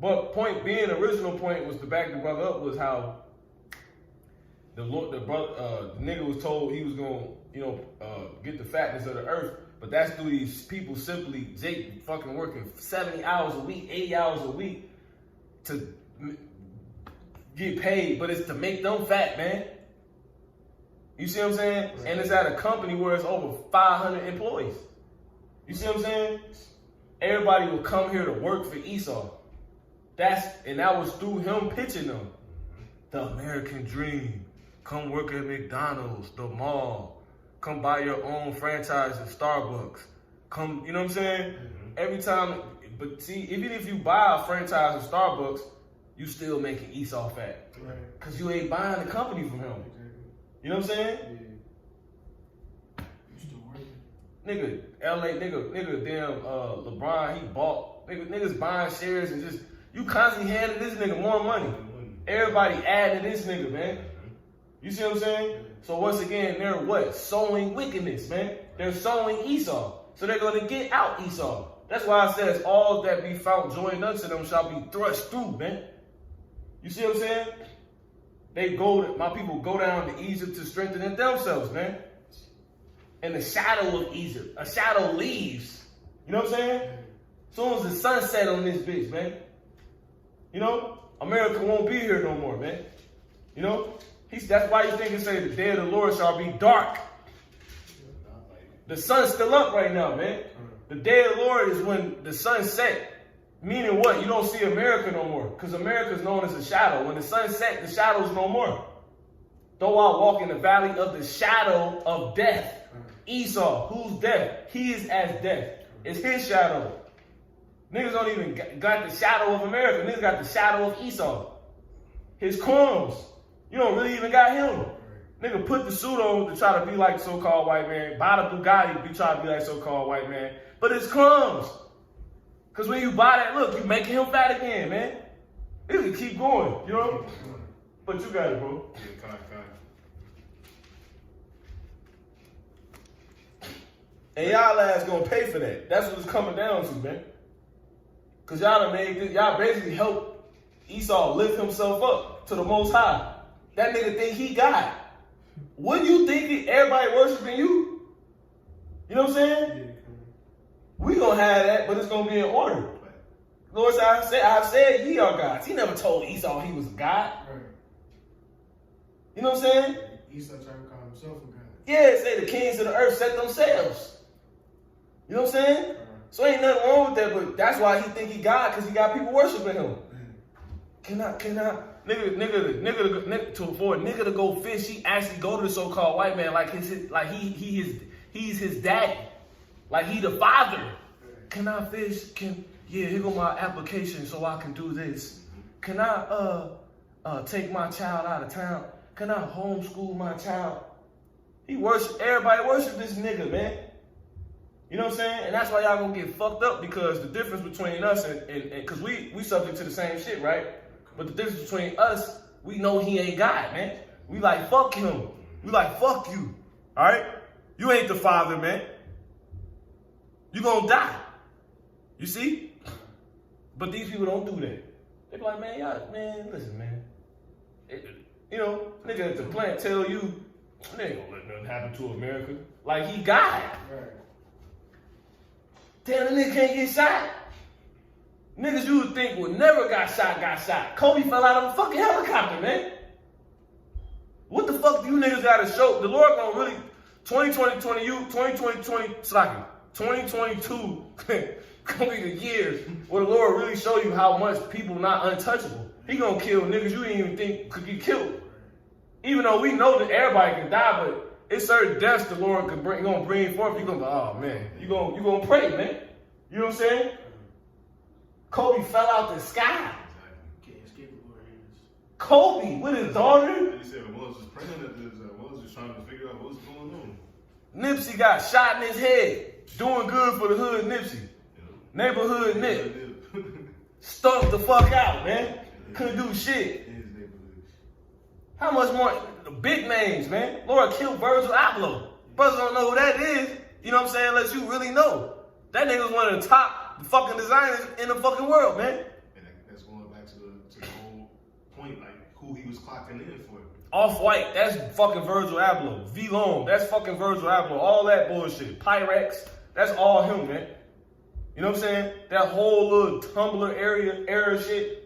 But point being, the original point was to back the brother up was how the nigga was told he was gonna, get the fatness of the earth. But that's through these people simply fucking working 70 hours a week, 80 hours a week to get paid, but it's to make them fat, man. You see what I'm saying? Right. And it's at a company where it's over 500 employees. You see what I'm saying? Everybody will come here to work for Esau. That was through him pitching them. The American dream. Come work at McDonald's, the mall. Come buy your own franchise at Starbucks. Come, you know what I'm saying? Mm-hmm. Every time, but see, even if you buy a franchise at Starbucks, you still making Esau fat. Right. Because you ain't buying the company from him. You know what I'm saying?
Yeah. You still working.
Nigga, LA, nigga, damn, LeBron, he bought. Niggas buying shares and just, you constantly handing this nigga more money. Everybody adding to this nigga, man. You see what I'm saying? Yeah. So once again, they're what? Sowing wickedness, man. They're sowing Esau. So they're going to get out Esau. That's why it says, all that be found joined unto them shall be thrust through, man. You see what I'm saying? My people go down to Egypt to strengthen themselves, man. In the shadow of Egypt. A shadow leaves. You know what I'm saying? As soon as the sun set on this bitch, man. You know? America won't be here no more, man. You know? That's why you think it say the day of the Lord shall be dark. The sun's still up right now, man. The day of the Lord is when the sun set. Meaning what? You don't see America no more. Because America is known as a shadow. When the sun set, the shadow's no more. Though I walk in the valley of the shadow of death. Esau, who's death? He is as death. It's his shadow. Niggas don't even got the shadow of America. Niggas got the shadow of Esau. His crumbs. You don't really even got him. Nigga put the suit on to try to be like so-called white man. Buy the Bugatti to try to be like so-called white man. But it's crumbs. Because when you buy that look, you making him fat again, man. It can keep going, you know? But you got it, bro.
Yeah, kind.
And y'all ass gonna pay for that. That's what it's coming down to, man. Because y'all basically helped Esau lift himself up to the Most High. That nigga think he God. Wouldn't you think everybody worshiping you? You know what I'm saying? Yeah. We gonna have that, but it's gonna be in order. Lord said, I've said ye are gods. He never told Esau he was a God.
Right.
You know what I'm saying?
Esau tried to call himself a God.
Yeah, say the kings of the earth set themselves. You know what I'm saying? Right. So ain't nothing wrong with that, but that's why he think he God, because he got people worshiping him. Nigga, for a nigga to go fish, he actually go to the so-called white man like he's his daddy. Like he the father. Can I fish? Here go my application so I can do this. Can I take my child out of town? Can I homeschool my child? Everybody worship this nigga, man. You know what I'm saying? And that's why y'all gonna get fucked up, because the difference between us and cause we subject to the same shit, right? But the difference between us, we know he ain't God, man. We like, fuck him. We like, fuck you. All right? You ain't the father, man. You gonna die. You see? But these people don't do that. They be like, man, y'all, man, listen, man. You know, nigga at the plant tell you, they ain't gonna let nothing happen to America. Like he God.
Right.
Damn, the nigga can't get shot. Niggas you would think would never got shot. Kobe fell out of a fucking helicopter, man. What the fuck do you niggas gotta show? The Lord gonna really, 2022 gonna be the year where the Lord really show you how much people not untouchable. He gonna kill niggas you didn't even think could get killed. Even though we know that everybody can die, but it's certain deaths the Lord could gonna bring forth. You gonna go, oh man, you gonna pray, man. You know what I'm saying? Kobe fell out the sky.
Can't escape the Lord's hands.
Kobe with his daughter.
And he said Moses was praying at this. Moses was trying to figure out what's going on.
Nipsey got shot in his head. Doing good for the hood, Nipsey. Neighborhood Nip. Stuck the fuck out, man. Couldn't do shit.
In his neighborhood.
How much more? The big names, man. Lord killed Virgil Abloh. Brothers don't know who that is. You know what I'm saying? Unless you really know. That nigga's one of the top fucking designers in the fucking world, man.
And that's going back to the whole point, like who he was clocking in for.
Off-White, that's fucking Virgil Abloh. V-Long, that's fucking Virgil Abloh. All that bullshit. Pyrex, that's all him, man. You know what I'm saying? That whole little Tumblr era shit.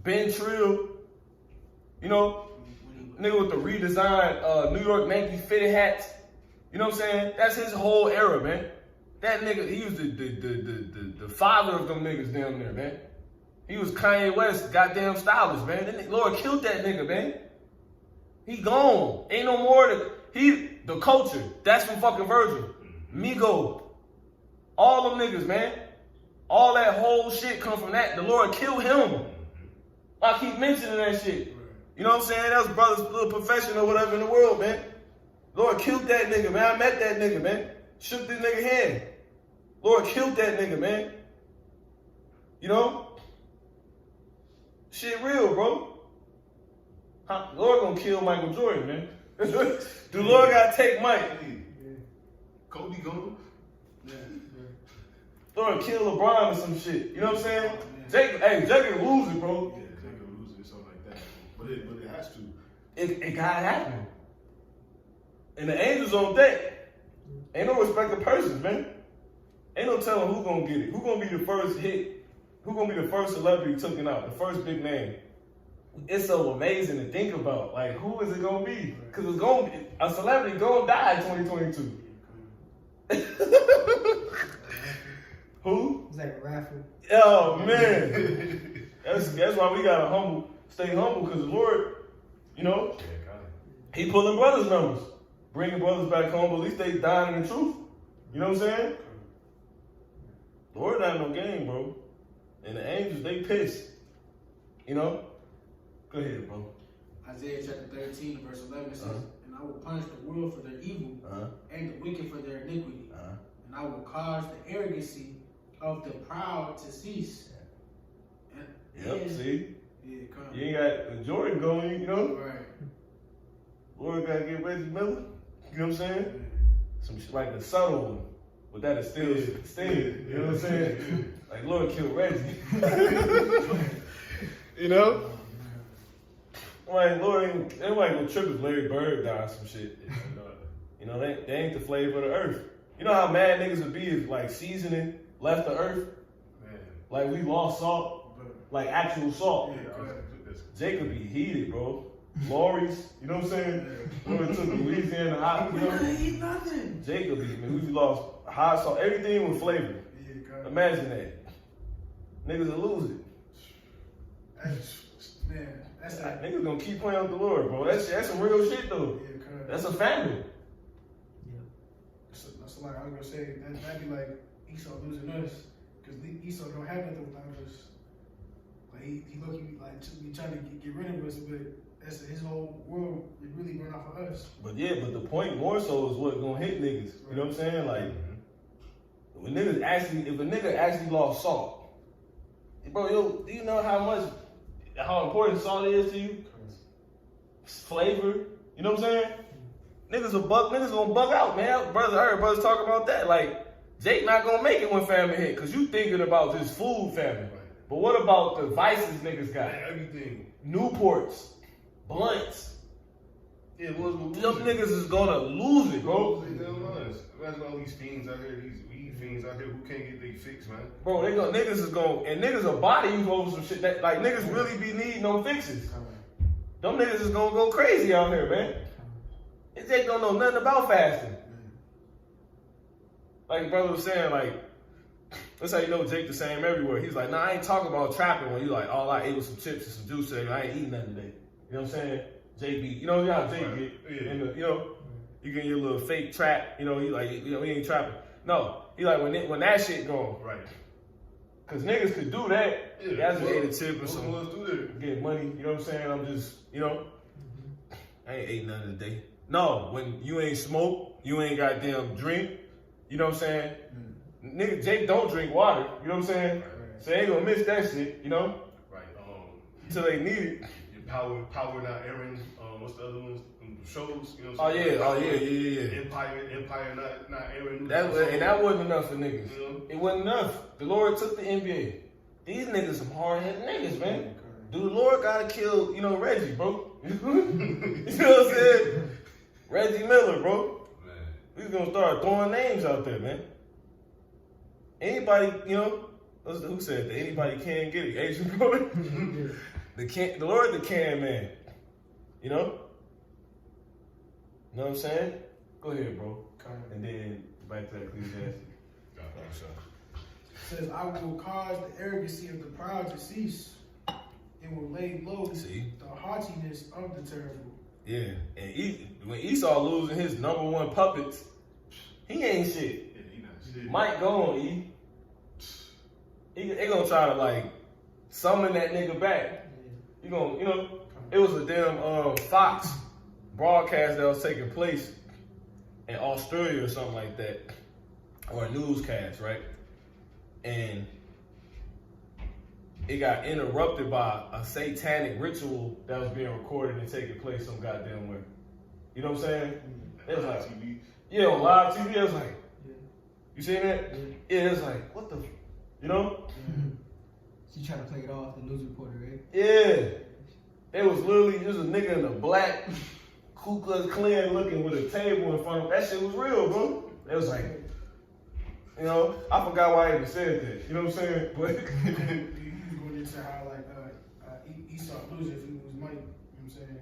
Ben Trill. You know, nigga with the redesigned New York Yankees fitted hats. You know what I'm saying? That's his whole era, man. That nigga, he was the father of them niggas down there, man. He was Kanye West, goddamn stylist, man. Then Lord killed that nigga, man. He gone. Ain't no more. The culture. That's from fucking Virgil. Migo. All them niggas, man. All that whole shit come from that. The Lord killed him. I keep mentioning that shit. You know what I'm saying? That was brother's little profession or whatever in the world, man. Lord killed that nigga, man. I met that nigga, man. Shook this nigga hand. Lord killed that nigga, man. You know? Shit real, bro. Lord gonna kill Michael Jordan, man. The Lord gotta take Mike.
Kobe gone.
Lord kill LeBron or some shit. You know what I'm saying? Jake can lose it, bro.
Yeah, they could lose it or something like that. But it has to.
It gotta happen. And the angels on deck. Ain't no respect of persons, man. Ain't no telling who gonna get it. Who gonna be the first hit? Who gonna be the first celebrity taken out? The first big name. It's so amazing to think about. Like, who is it gonna be? Because it's gonna be a celebrity gonna die in 2022. Who?
It's like a raffle.
Oh man, that's why we gotta stay humble, because the Lord, you know, He pulling brothers' numbers, bringing brothers back home. But at least they dying in the truth. You know what I'm saying? The Lord not no game, bro. And the angels, they pissed. You know. Go ahead, bro.
Isaiah chapter 13, verse 11 says, "And I will punish the world for their evil and the wicked for their iniquity. And I will cause the arrogancy of the proud to cease."
Yep, see?
Yeah, come.
You ain't got Jordan going, you know?
Right.
Lord gotta get Reggie Miller. You know what I'm saying? Some shit like the subtle one. But that is still sting. You know what I'm saying? Like Lord killed Reggie. You know? Like Lord ain't gonna trip if Larry Bird died some shit. You know, they ain't the flavor of the earth. You know how mad niggas would be if like seasoning left the earth?
Man.
Like we lost salt. Like actual salt.
Yeah,
Jacob be heated, bro. Lori's, you know what I'm saying? Lori took Louisiana hot, you know?
Eat nothing.
Jacob be, man, we lost hot salt, everything with flavor. Imagine that. Niggas will lose it.
Man, that's that.
Niggas gonna keep playing with the Lord, bro. That's some real shit though. That's a family.
That's like I was gonna say. That'd be like Esau losing us, because Esau don't have nothing without us. Like he look like be trying to get rid of us, but that's his whole world is really run off of us.
But yeah, but the point more so is what gonna hit niggas. You know what I'm saying? Like when niggas actually, if a nigga actually lost salt, bro, yo, do you know how important salt is to you? Flavor. You know what I'm saying? niggas gonna bug out, man. Brother, I heard brothers talk about that. Like, Jake not gonna make it when famine hit, cause you thinking about just food famine.
Right.
But what about the vices niggas got?
Everything.
Newports, blunts.
Yeah, what's
Them niggas is gonna lose it, bro.
Imagine all these fiends out here, these weed fiends out here who can't get their fix, man.
Bro, niggas is gonna, and niggas will body you over some shit that, like, niggas really be needing no fixes. Them niggas is gonna go crazy out here, man. And Jake don't know nothing about fasting. Like brother was saying, like, that's how you know Jake the same everywhere. He's like, nah, I ain't talking about trapping when you like, all I ate was some chips and some juice today. I ain't eating nothing today. You know what I'm saying? Jake be, you know how Jake get,
Yeah.
in the, you know, you get your little fake trap, you know, he like, you know, he ain't trapping. No, he like, when that shit gone.
Right.
Cause niggas could do that.
Yeah,
That's just ate a tip or
What's
something.
ones do that?
Get money, you know what I'm saying? I'm just, you know, I ain't ate nothing today. No, when you ain't smoke, you ain't goddamn drink, you know what I'm saying? Nigga, Jake don't drink water, you know what I'm saying? So they ain't gonna miss that shit, you know?
Right.
Until they need it.
Your power not Aaron. What's the other ones? Shows. You know
Oh
what I'm saying?
yeah.
Empire not Aaron.
That wasn't enough for niggas.
You know?
It wasn't enough. The Lord took the NBA. These niggas some hard-headed niggas, man. Do the Lord gotta kill, you know, Reggie, bro? You know what I'm saying? Reggie Miller, bro.
Man.
We's gonna start throwing names out there, man. Anybody, you know, who said that? Anybody can get it. Asian boy. The Lord, the can man. You know? You know what I'm saying? Go ahead, bro. And then back to Ecclesiastes.
Says, I will cause the arrogancy of the proud to cease, and will lay low
See?
the haughtiness of the terrible.
Yeah. And when Esau losing his number one puppets, he ain't shit.
Yeah, he not shit.
Mike gone, E. They gonna try to like summon that nigga back. You gonna, you know, it was a damn Fox broadcast that was taking place in Australia or something like that, or a newscast, right? And it got interrupted by a satanic ritual that was being recorded and taking place some goddamn way. You know what I'm saying? It was like,
TV.
yeah, on live TV, it was like, you seen that? Yeah, it was like, what the, you know?
She tried to play it off, the news reporter, right?
Yeah. It was literally just a nigga in a black Ku Klux Klan looking with a table in front of him. That shit was real, bro. It was like, you know, I forgot why I even said that. You know what I'm saying? But
He was going into how like Esau lose if he was Mike. You know what I'm saying?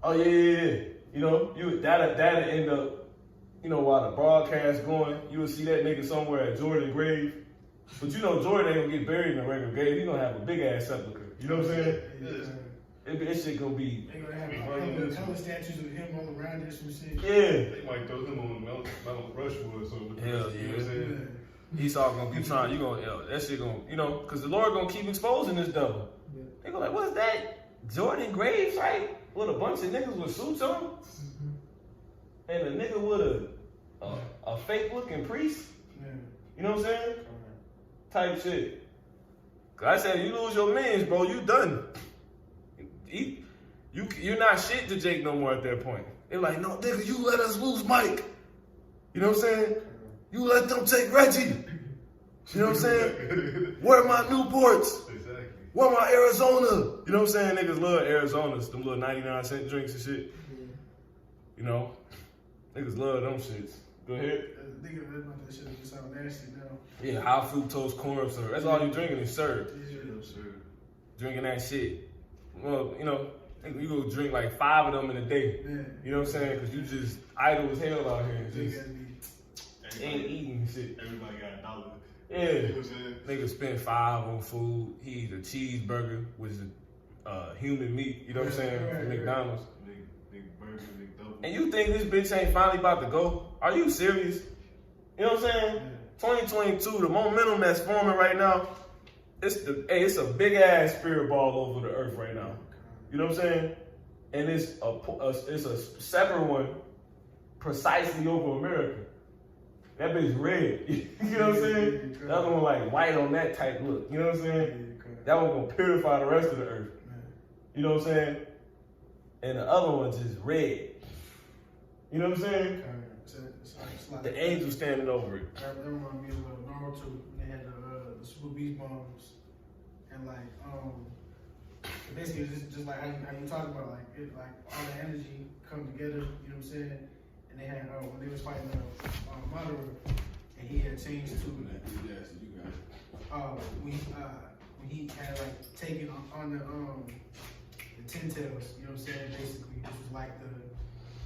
oh yeah. You know, that'll end up, you know, while the broadcast going, you will see that nigga somewhere at Jordan grave. But you know Jordan ain't gonna get buried in a regular grave. He gonna have a big ass sepulcher. You know what I'm saying? This shit gonna be.
They gonna have a couple statues of him all around this and shit.
Yeah.
They might throw him on Mount Rushmore or something.
Hell
You know what
yeah.
I'm saying?
Esau gonna be trying, that shit gonna, you know, cause the Lord gonna keep exposing this devil.
Yeah.
They go like, what's that? Jordan Graves, right? With a bunch of niggas with suits on? And a nigga with a fake looking priest?
Yeah.
You know what I'm saying? Type shit. Cause I said, you lose your mans, bro, you done. You're not shit to Jake no more at that point. They're like, no, nigga, you let us lose Mike. You know what I'm saying? You let them take Reggie. You know what I'm saying? Where are my Newports?
Exactly.
Where my Arizona? You know what I'm saying? Niggas love Arizonas, them little 99-cent drinks and shit. You know? Niggas love them shits. Go ahead.
Nigga, that shit just sound nasty now.
Yeah, high fructose corn syrup. That's all you drinking is syrup. Drinking that shit. Well, you know, you go drink like 5 of them in a day.
Yeah.
You know what I'm saying? Cause you just idle as hell out here.
They
Just
gotta be.
ain't eating shit.
Everybody got a dollar.
Yeah.
You know what I'm saying?
Nigga spend 5 on food. He eat a cheeseburger with human meat. You know what I'm saying? From McDonald's.
Big burger, big double.
And you think this bitch ain't finally about to go? Are you serious? You know what I'm saying? 2022, the momentum that's forming right now, it's a big ass spirit ball over the earth right now. You know what I'm saying? And it's a separate one precisely over America. That bitch red. You know what I'm saying? The other one like white on that type look. You know what I'm saying? That one gonna purify the rest of the earth. You know what I'm saying? And the other one's just red. You know what I'm saying?
It's like,
The angel standing over it.
that reminds me of Naruto. They had the Super Beast Bombs, and like basically just like how you talk about like it, like all the energy come together. You know what I'm saying? And they had when they was fighting Madara, and he had changed to when he had like taken on the Ten Tails. You know what I'm saying? Basically, this was like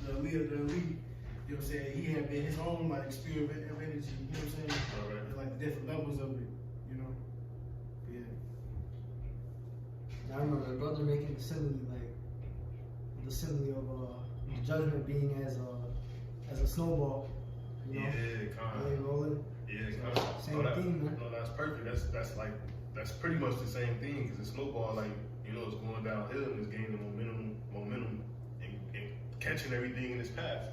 the elite of the elite. You know what I'm saying? He had been his own like spirit of energy. You know what I'm saying?
Alright.
And, like the different levels of it. You know? Yeah.
I remember my brother making the simile, like the simile of the judgment being as a snowball. You know?
Yeah, kind
They rolling.
Yeah, kind of.
Same thing, man.
No, that's perfect. That's pretty much the same thing because the snowball, like it's going downhill and it's gaining momentum, and catching everything in its path.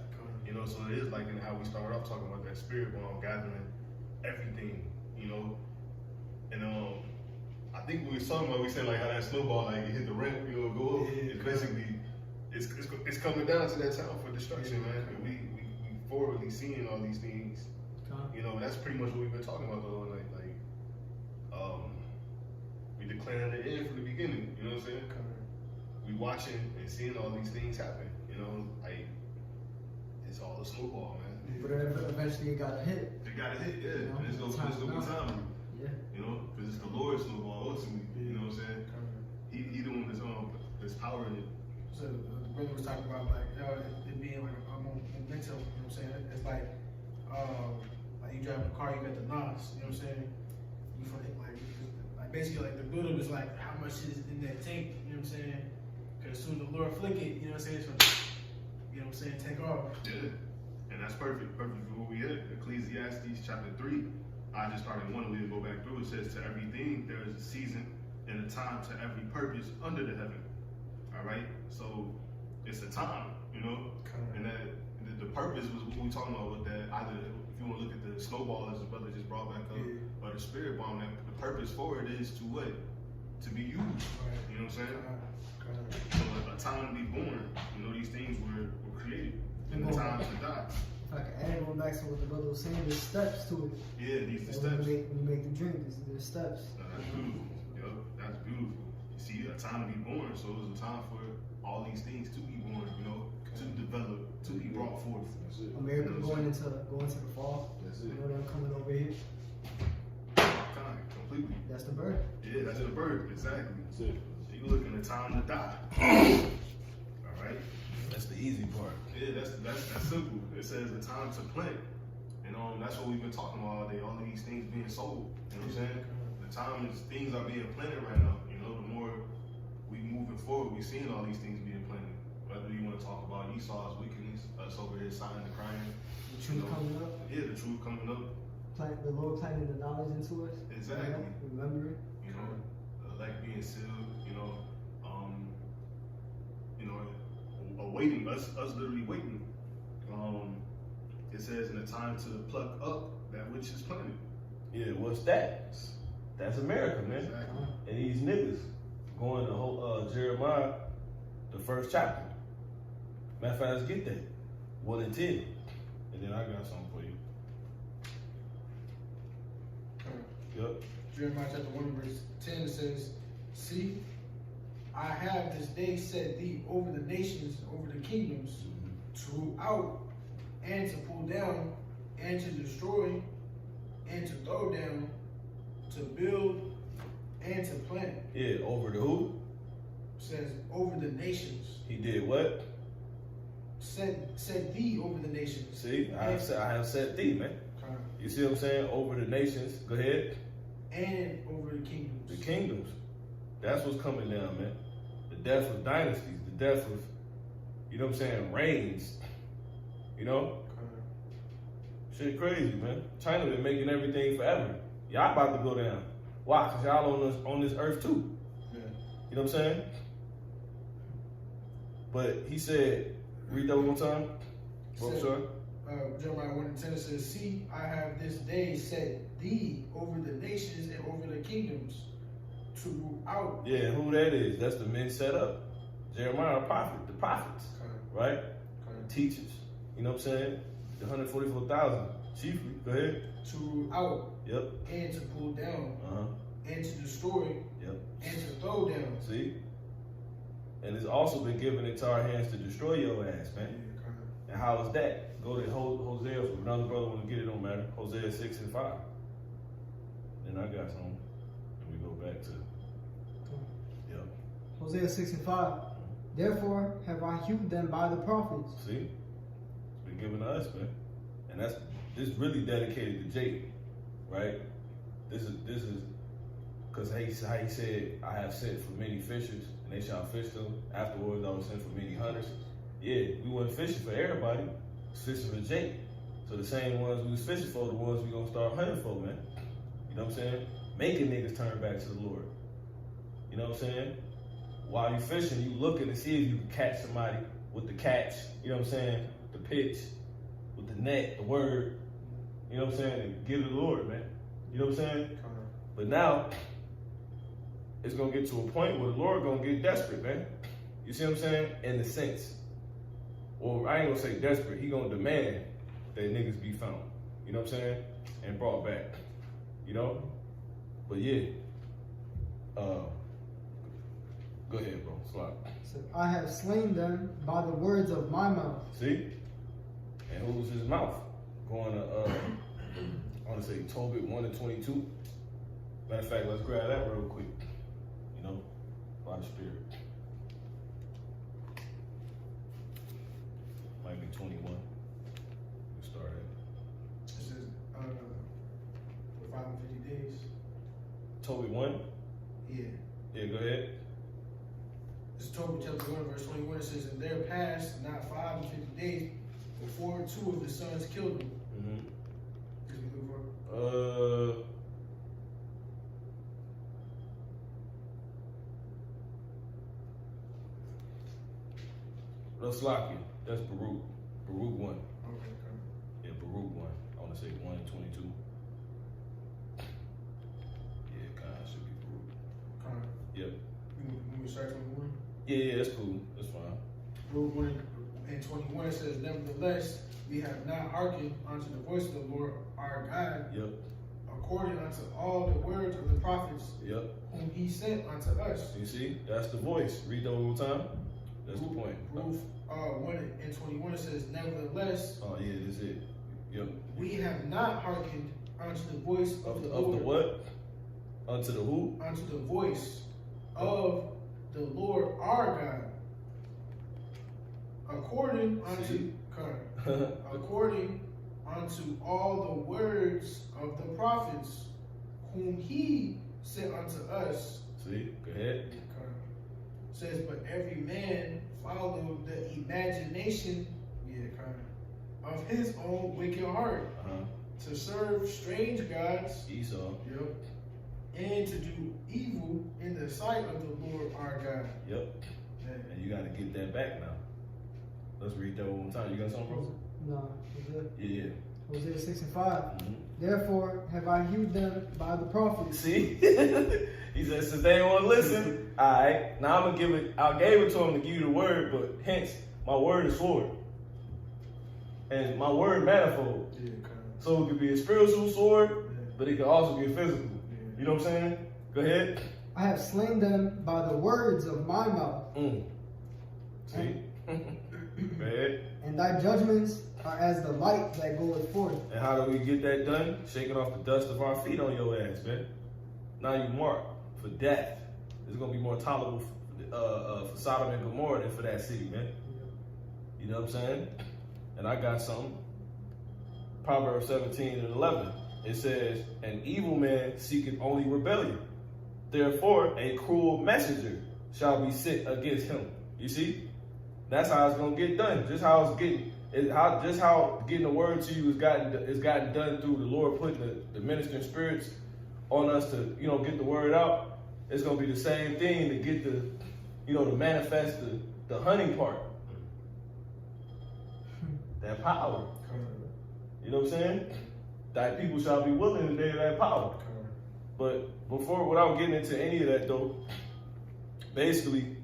So it is like in how we started off talking about that spirit bomb gathering everything, and I think we were talking about, we said like how that snowball, like it hit the ramp, go up.
Yeah,
It's basically, it's coming down to that time for destruction, man. And we forwardly seeing all these things, that's pretty much what we've been talking about the whole night. Like, we declaring the end from the beginning, you know what I'm saying? We watching and seeing all these things happen, like, it's all a snowball, man.
But eventually it got a hit.
It got a hit, yeah. And it's gonna be time.
Yeah.
Because it's the Lord's snowball ultimately. You know what I'm saying? He the one that's powering it.
So the brother was talking about like it being like a momentum. You know what I'm saying? It's like you drive a car, you got the NOS. You know what I'm saying? You feel like basically like the buildup is like how much is in that tank. You know what I'm saying? Because as soon as the Lord flick it, you know what I'm saying? So, you know what I'm saying? Take off.
Yeah. And that's perfect for where we at. Ecclesiastes chapter 3. I just started one, we'll go back through. It says, to everything there is a season and a time to every purpose under the heaven. All right? So it's a time, and that the purpose was what we talking about with that. Either if you want to look at the snowball as the brother just brought back up, or the spirit bomb, that the purpose for it is to what? To be used. You know what I'm saying? So a time to be born. These things were created. And the time to die.
If I can add one back to what the brother was saying, there's steps to it.
Yeah, these the
When
steps.
you make the drink, there's steps.
That's beautiful. Yep, that's beautiful. You see, a time to be born, so it's a time for all these things to be born, to develop, to be brought forth.
America going into the fall.
That's
You
it.
know them coming over here.
Kind of, completely.
That's the birth.
Yeah, that's the birth, exactly.
That's it.
So you looking at time to die. All right?
That's the easy part.
Yeah, that's simple. It says the time to plant. And that's what we've been talking about all day, all of these things being sold. You know what I'm saying? The time is, things are being planted right now. The more we moving forward, we're seeing all these things being planted. Whether you want to talk about Esau's wickedness, us over here sighing and crying.
The truth coming up.
Yeah, the truth coming up.
The Lord planting the knowledge into us.
Exactly.
Remember it.
The elect being sealed, awaiting us literally waiting. It says in the time to pluck up that which is planted.
Yeah, what's that? That's America, man.
Exactly.
And these niggas going to whole Jeremiah, the first chapter. Matter of fact, let's get that. 1 and 10. And then I got something for you. Yep.
Jeremiah chapter 1 verse 10 says, "See, I have this day set thee over the nations, over the kingdoms, to root out and to pull down and to destroy and to throw down, to build and to plant."
Yeah, over the who?
Says over the nations.
He did what?
Set thee over the nations.
See, I have set thee, man. You see what I'm saying? Over the nations. Go ahead.
And over the kingdoms.
The kingdoms. That's what's coming down, man. The death of dynasties. The death of, you know what I'm saying, reigns. Shit crazy, man. China been making everything forever. Y'all about to go down. Why? Because y'all on this earth too.
Yeah.
You know what I'm saying? But he said, read that one more time.
Said,
Sure.
Jeremiah 1 and 10 says, "See, I have this day set thee over the nations and over the kingdoms, to root out."
Yeah, who that is? That's the men set up. Jeremiah, a prophet, the prophets, right? Teachers. You know what I'm saying? The 144,000 chiefly. Go ahead.
To root out
Yep.
and to pull down
Uh-huh.
and to destroy
Yep.
and to throw down.
See? And it's also been given into our hands to destroy your ass, man. And how is that? Go to Hosea, if another brother want to get it, don't matter. Hosea 6 and 5. Then I got some. And we go back to, yep.
Hosea 6 and 5. Therefore have I hewed them by the prophets.
See? It's been given to us, man. And this really dedicated to Jake, right? This is because how he said, I have sent for many fishers, and they shall fish them. Afterwards, I was sent for many hunters. Yeah, we wasn't fishing for everybody. We was fishing for Jake. So the same ones we was fishing for, the ones we gonna start hunting for, man. You know what I'm saying? Making niggas turn back to the Lord. You know what I'm saying? While you fishing, you looking to see if you can catch somebody with the catch. You know what I'm saying? The pitch, with the net, the word. You know what I'm saying? And give it to the Lord, man. You know what I'm saying? But now, it's gonna get to a point where the Lord gonna get desperate, man. You see what I'm saying? In the sense. Or I ain't gonna say desperate, he gonna demand that niggas be found. You know what I'm saying? And brought back. You know? But yeah. Go ahead, bro. Slide.
So I have slain them by the words of my mouth.
See? And who was his mouth? Going to I wanna say Tobit 1 and 22. Matter of fact, let's grab that real quick. You know, by the Spirit. Might be 21. We start at.
This is for 550 days.
Tobit 1?
Yeah.
Yeah, go ahead.
This is Tobit chapter 1, verse 21. It says, and there passed not 550 days before two of the sons killed him.
Mm-hmm.
Is we looking for?
Let's lock it. That's Baruch. Baruch 1.
Okay.
Yeah, Baruch 1. I want to say 1 and 22. Yeah, kind of should be Baruch. Yep.
When we start 21?
Yeah, that's cool. That's fine.
Luke 1 and 21 it says, nevertheless, we have not hearkened unto the voice of the Lord our God,
Yep.
according unto all the words of the prophets
Yep.
whom he sent unto us.
You see? That's the voice. Read that one more time. That's the point.
Ruth 1 and 21 it says, nevertheless,
Oh, yeah, that's it. Yep.
we have not hearkened unto the voice of the
Of
Lord.
the what? Unto the who?
Unto the voice of the Lord our God, according unto according unto all the words of the prophets whom he sent unto us.
See? Go ahead.
Says, but every man followed the imagination of his own wicked heart to serve strange gods.
Esau.
Yep. And to do evil in the sight of the Lord our God.
Yep. And you got to get that back now. Let's read that one more time. You got something, bro?
No, Hosea.
Yeah.
Hosea 6 and 5.
Mm-hmm.
Therefore have I hewed them by the prophets.
See? He said, since they don't want to listen, all right, now I'm going to give it, I gave it to him to give you the word, but hence, my word is sword. And my word manifold. So it could be a spiritual sword, but it could also be a physical. You know what I'm saying? Go ahead.
I have slain them by the words of my mouth.
See? Go ahead.
And thy judgments are as the light that goeth forth.
And how do we get that done? Shaking off the dust of our feet on your ass, man. Now you marked for death. It's going to be more tolerable for Sodom and Gomorrah than for that city, man. You know what I'm saying? And I got something. Proverbs 17 and 11. It says, an evil man seeketh only rebellion. Therefore, a cruel messenger shall be sent against him. You see? That's how it's going to get done. Just how it's getting. Just how getting the word to you is gotten done through the Lord putting the ministering spirits on us to, get the word out. It's gonna be the same thing to get to manifest the hunting part. That power. You know what I'm saying? That people shall be willing to day of that power. But without getting into any of that though, basically,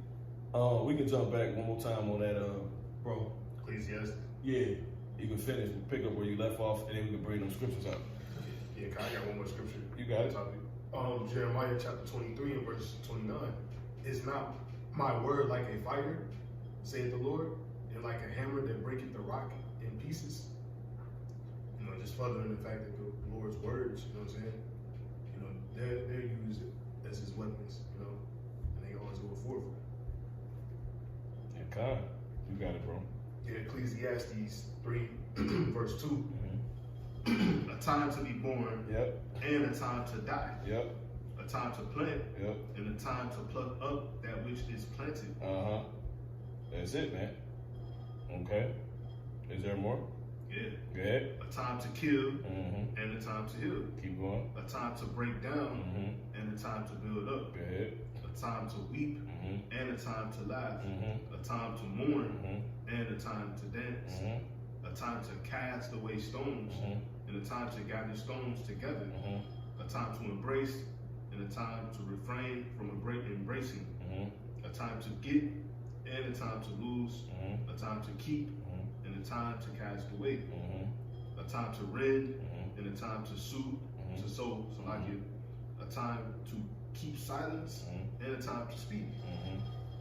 we can jump back one more time on that, bro.
Ecclesiastes.
Yeah, You can finish, pick up where you left off, and then we can bring them scriptures up.
Yeah, I got one more scripture.
You got it.
Topic. Jeremiah chapter 23 and verse 29. Is not my word like a fire, saith the Lord, and like a hammer that breaketh the rock in pieces? You know, just furthering the fact that the Lord's words, you know what I'm saying? You know, they're used as his weapons, you know, and they always go forth.
Yeah, God, you got it, bro.
Yeah, Ecclesiastes 3, verse 2.
Mm-hmm.
A time to be born
Yep,
and a time to die.
yep,
A time to plant
yep.
and a time to pluck up that which is planted.
Uh-huh. That's it, man. Okay. Is there more?
Yeah.
Go ahead.
A time to kill
Mm-hmm.
and a time to heal.
Keep going.
A time to break down
Mm-hmm.
and a time to build up.
Go ahead.
A time to weep
Mm-hmm.
and a time to laugh.
Mm-hmm.
A time to mourn
Mm-hmm.
and a time to dance.
Mm-hmm.
A time to cast away stones
Mm-hmm.
and a time to gather stones together.
Mm-hmm.
A time to embrace and a time to refrain from embracing.
Mm-hmm.
A time to get and a time to lose.
Mm-hmm.
A time to keep and a time to cast away.
Mm-hmm.
A time to rend
Mm-hmm.
and a time to sue,
Mhm.
to sow, so I give a time to keep silence
Mm-hmm.
and a time to speak.
Mm-hmm.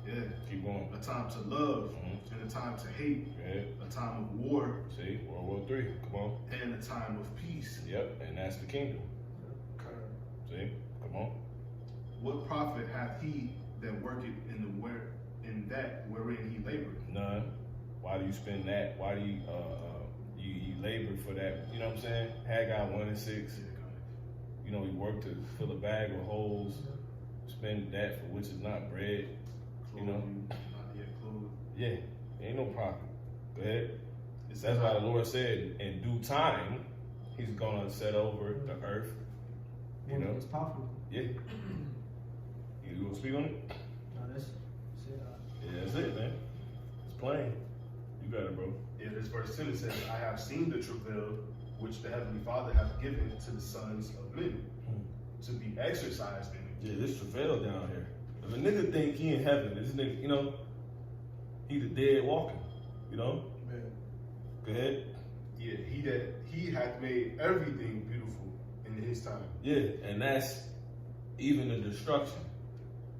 Yeah.
Keep going.
A time to love
Mm-hmm.
and a time to hate.
Go ahead.
A time of war
See, World War III. Come on.
and a time of peace.
Yep, and that's the kingdom. See, come on.
What profit hath he that worketh in that wherein he labored?
None. Why do you spend that? Why do you you labor for that? You know what I'm saying? Haggai 1:6. You know, you work to fill a bag with holes. Spend that for which is not bread. You know?
Not yet clothed.
Yeah, ain't no profit. Go ahead.
It says,
That's why the Lord said, in due time, He's gonna set over the earth. You know?
It's powerful.
Yeah. You gonna speak on it?
No, that's it.
Yeah, that's it, man. It's plain. You got it, bro.
Yeah, this verse 10 says, I have seen the travail which the Heavenly Father hath given to the sons of men to be exercised in it.
Yeah, this travail down here. If a nigga think he in heaven, this nigga, you know, he the dead walking. You know?
Man.
Go ahead.
Yeah, he hath made everything beautiful in his time.
Yeah, and that's even the destruction.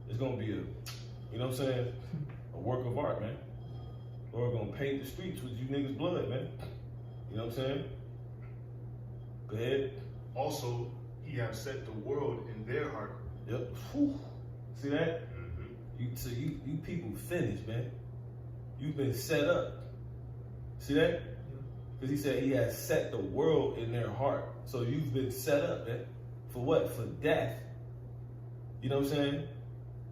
It's gonna be you know what I'm saying, a work of art, man. Lord gonna paint the streets with you niggas' blood, man. You know what I'm saying? Go ahead.
Also, he hath set the world in their heart.
Yep. Whew. See that? You people finished, man. You've been set up. See that? Because he said he has set the world in their heart. So you've been set up, man. For what? For death. You know what I'm saying?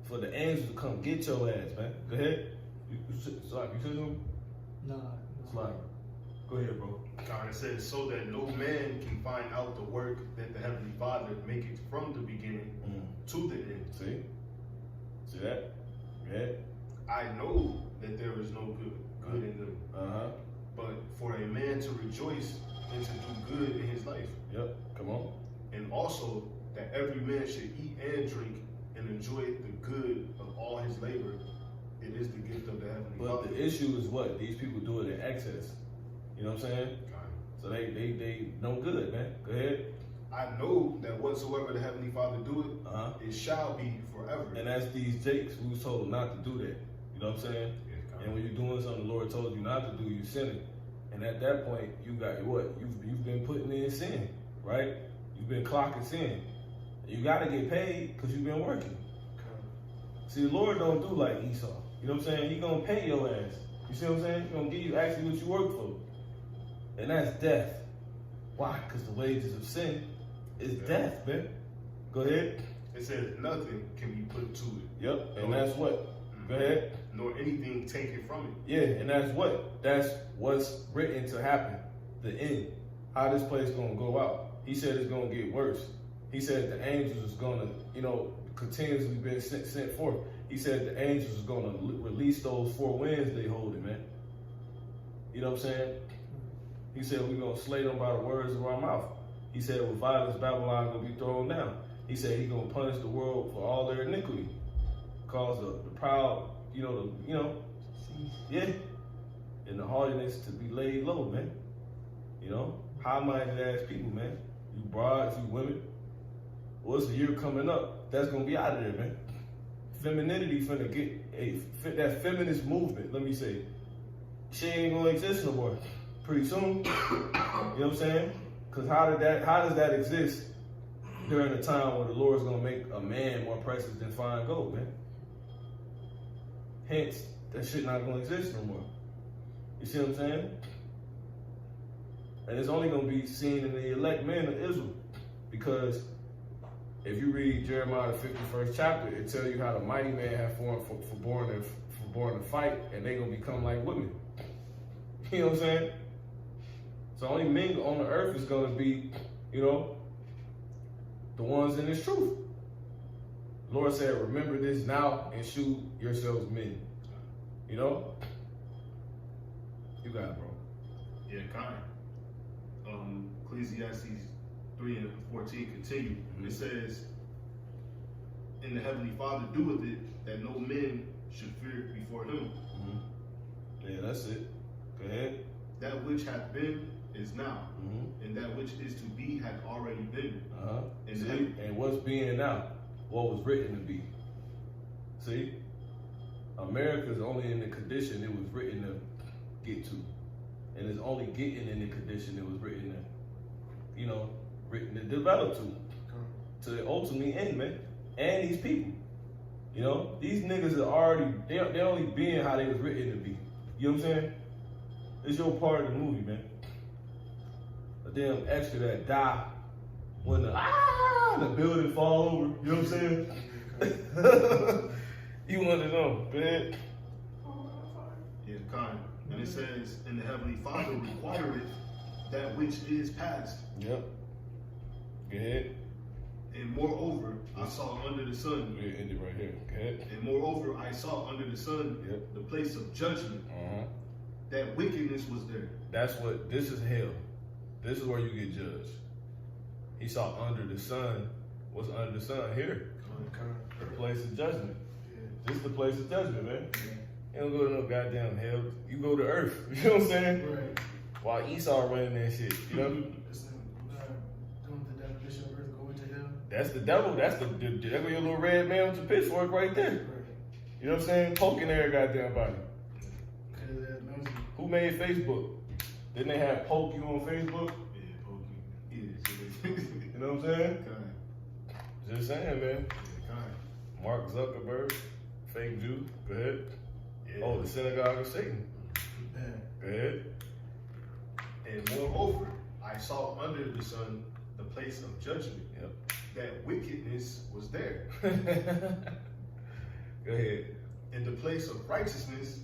For the angels to come get your ass, man. Go ahead. You said something?
No.
It's like, go ahead, bro.
God, it says, so that no man can find out the work that the Heavenly Father maketh from the beginning to the end.
See that? Yeah.
I know that there is no good in them,
Uh-huh.
but for a man to rejoice and to do good in his life,
Yep. Come on.
and also that every man should eat and drink and enjoy the good of all his labor, it is the gift of the Heavenly
But
Father.
the issue is what? These people do it in excess. You know what I'm saying? So they no good, man. Go ahead.
I know that whatsoever the Heavenly Father doeth,
Uh-huh.
it shall be forever.
And that's these jakes who was told not to do that. You know what I'm saying? And when you're doing something the Lord told you not to do, you sinning. And at that point, you got what? You've been putting in sin, right? You've been clocking sin. You gotta get paid because you've been working. See, the Lord don't do like Esau. You know what I'm saying? He gonna pay your ass. You see what I'm saying? He gonna give you actually what you work for. And that's death. Why? Because the wages of sin is death, man. Go ahead.
It says nothing can be put to it.
Yep. And that's what? Go ahead.
Nor anything taken from it.
Yeah, and that's what? That's what's written to happen. The end. How this place gonna go out. He said it's gonna get worse. He said the angels is gonna, continuously been sent forth. He said the angels is gonna release those 4 winds they holding, man. You know what I'm saying? He said we're gonna slay them by the words of our mouth. He said with violence Babylon gonna be thrown down. He said he's gonna punish the world for all their iniquity. Cause the proud, yeah, and the haughtiness to be laid low, man. You know, high-minded ass people, man. You broads, you women. What's the year coming up? That's gonna be out of there, man. Femininity finna get that feminist movement. Let me say, she ain't gonna exist no more pretty soon. You know what I'm saying? Cause how does that exist during a time where the Lord's gonna make a man more precious than fine gold, man? Hence, that shit not gonna exist no more. You see what I'm saying? And it's only gonna be seen in the elect men of Israel. Because if you read Jeremiah the 51st chapter, it tells you how the mighty man have born to fight, and they gonna become like women. You know what I'm saying? So only men on the earth is gonna be, you know, the ones in this truth. The Lord said, remember this now and shoot yourselves men. You know? You got it, bro.
Yeah, kind. Ecclesiastes 3:14 continue. It says, and the Heavenly Father doeth it, that no men should fear before him.
Yeah, that's it. Go ahead.
That which hath been is now, and that which is to be hath already been. And,
See? And what's being now? What was written to be. See? America's only in the condition it was written to get to. And it's only getting in the condition it was written to, you know, written to develop to ultimately end, man. And these people. You know, these niggas are already, they're only being how they was written to be. You know what I'm saying? It's your part of the movie, man. A damn extra that die when the building fall over. You know what I'm saying? You want to know, man.
yeah, kind. And it says, and the Heavenly Father requireth that which is past.
Yep. Go ahead.
And moreover, I saw under the sun.
We end it right here. Go ahead.
And moreover, I saw under the sun the place of judgment. That wickedness was there.
This is hell. This is where you get judged. He saw under the sun. What's under the sun? Here. The place of judgment. This is the place of judgment, man. You don't go to no goddamn hell. You go to earth. You know what I'm saying?
Right.
While Esau running that shit. You know?
Doing the definition of earth going to hell.
That's the devil. That's your little red man with your pitchfork right there.
Right.
You know what I'm saying? Poking their goddamn body.
Because nosy.
Who made Facebook? Didn't they have poke you on Facebook?
Yeah, pokey. Yeah,
You know what I'm saying?
kind.
Just saying, man.
Yeah, kind.
Mark Zuckerberg, fake Jew. Go ahead.
Yeah.
Oh, the synagogue of Satan.
Yeah.
Go ahead.
And moreover, I saw under the sun the place of judgment.
Yep.
That wickedness was there.
Go ahead.
In the place of righteousness,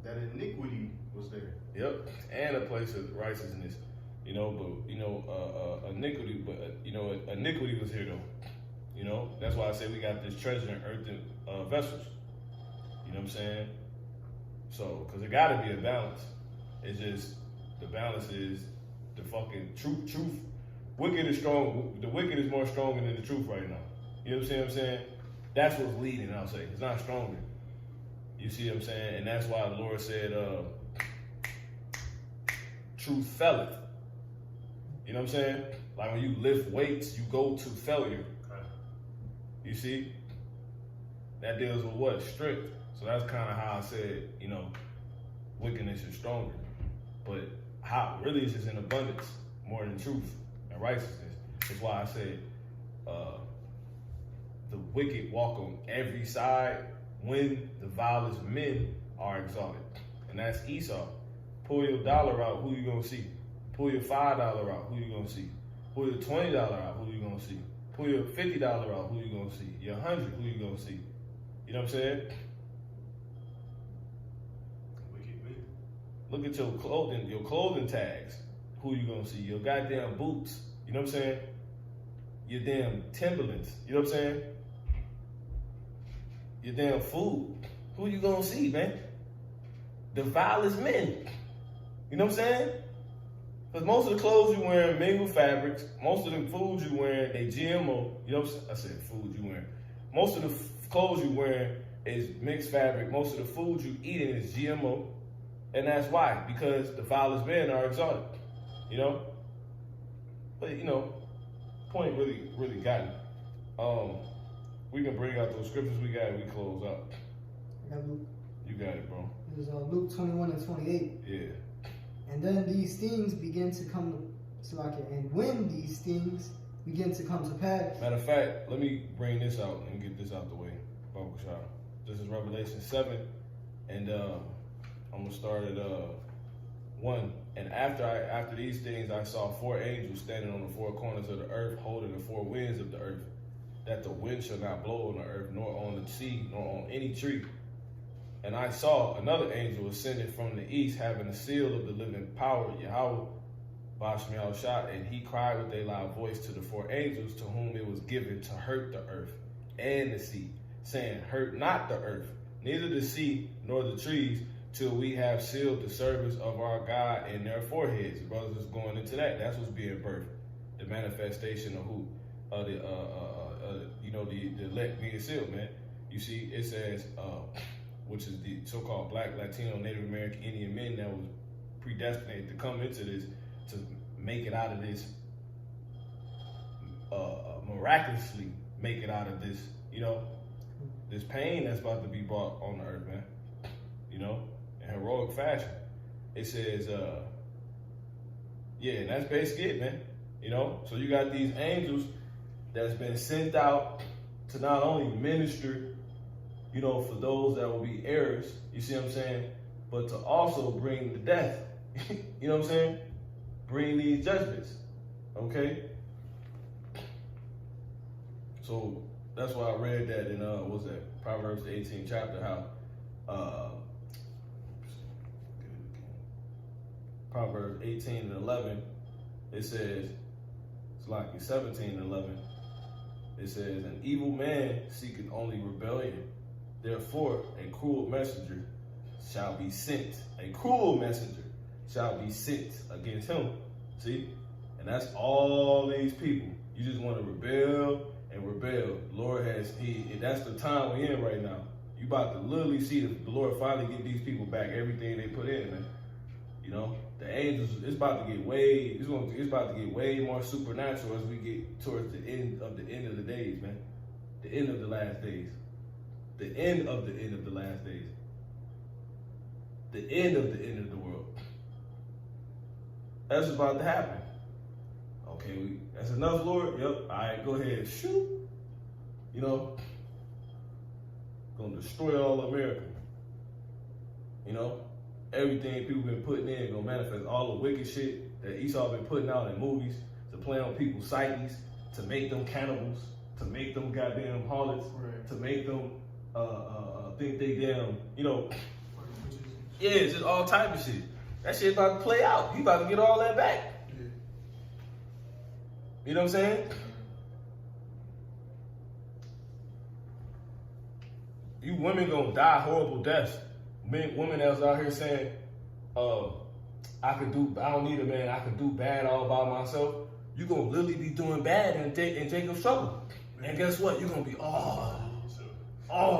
that iniquity was there.
Yep. And a place of righteousness. You know, but iniquity. But iniquity was here though. You know, that's why I say we got this treasure in earthen vessels. You know what I'm saying? So, because it got to be a balance. It's just the balance is the fucking truth. Wicked is strong. The wicked is more stronger than the truth right now. You know what I'm saying? That's what's leading. I'll say it's not stronger. You see what I'm saying? And that's why the Lord said, "Truth felleth." You know what I'm saying? Like when you lift weights, you go to failure. You see? That deals with what? Strength. So that's kind of how I said, you know, wickedness is stronger. But how really is just in abundance more than truth and righteousness. That's why I said the wicked walk on every side when the vilest men are exalted. And that's Esau. Pull your dollar out, who you gonna see? Pull your $5 out, who you gonna see? Pull your $20 out, who you gonna see? Pull your $50 out, who you gonna see? Your 100, who you gonna see? You know what I'm saying?
Wicked men.
Look at your clothing tags. Who you gonna see? Your goddamn boots. You know what I'm saying? Your damn Timberlands. You know what I'm saying? Your damn food. Who you gonna see, man? The vilest men. You know what I'm saying? Because most of the clothes you wearing mingled fabrics. Most of the foods you wearing, they GMO. You know what I'm saying? I said food you wearing. Most of the clothes you wearing is mixed fabric. Most of the food you eating is GMO. And that's why. Because the vilest men are exalted. you know. But you know, point really gotten. We can bring out those scriptures we got. And we close out.
I got Luke.
You got it, bro.
It was Luke 21 and 28.
Yeah.
And then these things begin to come to Salakia. And when these things begin to come to pass.
Matter of fact, let me bring this out and get this out the way. This is Revelation 7, and I'm gonna start at 1. And after these things, I saw 4 angels standing on the 4 corners of the earth, holding the 4 winds of the earth, that the wind shall not blow on the earth, nor on the sea, nor on any tree. And I saw another angel ascending from the east, having a seal of the living power, Yahweh, Bashmiel Shah, and he cried with a loud voice to the 4 angels to whom it was given to hurt the earth and the sea, saying, hurt not the earth, neither the sea nor the trees, till we have sealed the service of our God in their foreheads. Brothers is going into that. That's what's being birthed. The manifestation of who? The elect being sealed, man. You see, it says, which is the so-called Black, Latino, Native American, Indian men that was predestinated to come into this, to make it out of this, miraculously make it out of this, you know, this pain that's about to be brought on the earth, man. You know, in heroic fashion. It says, and that's basically it, man. You know, so you got these angels that's been sent out to not only minister, you know, for those that will be heirs, you see what I'm saying, but to also bring the death, you know what I'm saying? Bring these judgments, okay? So that's why I read that in, what's that, Proverbs 18 chapter, how, Proverbs 18 and 11, it says, it's like 17 and 11, it says, an evil man seeketh only rebellion. Therefore, a cruel messenger shall be sent. A cruel messenger shall be sent against him. See? And that's all these people. You just want to rebel and rebel. Lord that's the time we're in right now. You about to literally see the Lord finally get these people back everything they put in, man. You know? The angels, it's about to get way more supernatural as we get towards the end of the days, man. The end of the last days. The end of the last days. The end of the world. That's about to happen. Okay, that's enough, Lord. Yep. All right, go ahead. Shoot. You know, gonna destroy all America. You know, everything people been putting in gonna manifest. All the wicked shit that Esau been putting out in movies to play on people's psyches, to make them cannibals, to make them goddamn harlots, to make them think they damn, you know, yeah, it's just all type of shit. That shit about to play out. You about to get all that back.
Yeah.
You know what I'm saying? You women gonna die horrible deaths. Women that was out here saying, I don't need a man, I can do bad all by myself. You gonna literally be doing bad in Jacob's trouble. And guess what? You're gonna be all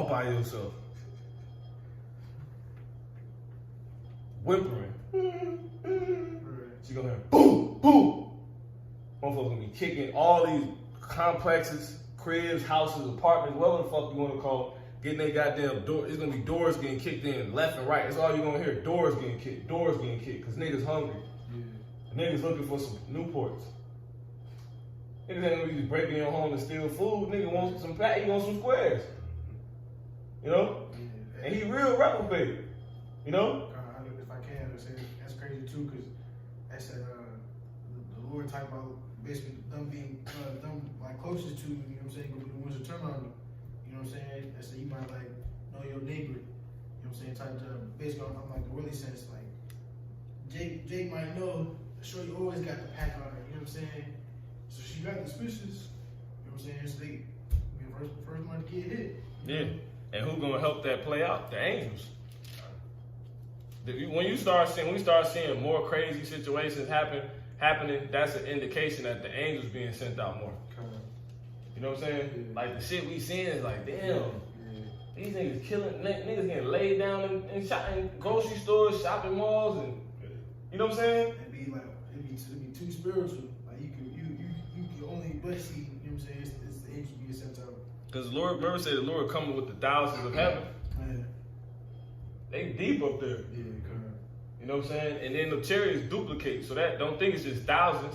by yourself. Whimpering. She gonna hear boom, boom. Motherfuckers gonna be kicking all these complexes, cribs, houses, apartments, whatever the fuck you wanna call it, getting their goddamn door. It's gonna be doors getting kicked in left and right. That's all you're gonna hear. Doors getting kicked, cause niggas hungry. Yeah. Niggas looking for some Newports. Niggas ain't gonna be just breaking your home and steal food. Nigga wants some pat, he wants some squares. You know? Yeah. And he real reprobate. You know?
If I can, I say that's crazy too, because I said the Lord talked about basically them being them like closest to you, you know what I'm saying, gonna be the ones that turn on you. You know what I'm saying? I said you might like know your neighbor, you know what I'm saying, type of basically I'm like the really sense like Jake might know, sure you always got the pack on her, you know what I'm saying? So she got the suspicious, you know what I'm saying? So they first one to get hit.
Yeah. And who's gonna help that play out? The angels. When we start seeing more crazy situations happening, that's an indication that the angels being sent out more. You know what I'm saying? Yeah. Like the shit we seeing is like, damn, these niggas killing, niggas getting laid down in grocery stores, shopping malls, and you know what I'm saying?
It'd be be too spiritual. Like you can only but see. You know what I'm saying? It's the angels being sent out.
Because the Lord, remember, said the Lord coming with the thousands of heaven.
Yeah.
They deep up there.
Yeah. Correct.
You know what I'm saying? And then the chariots duplicate. So that don't think it's just thousands.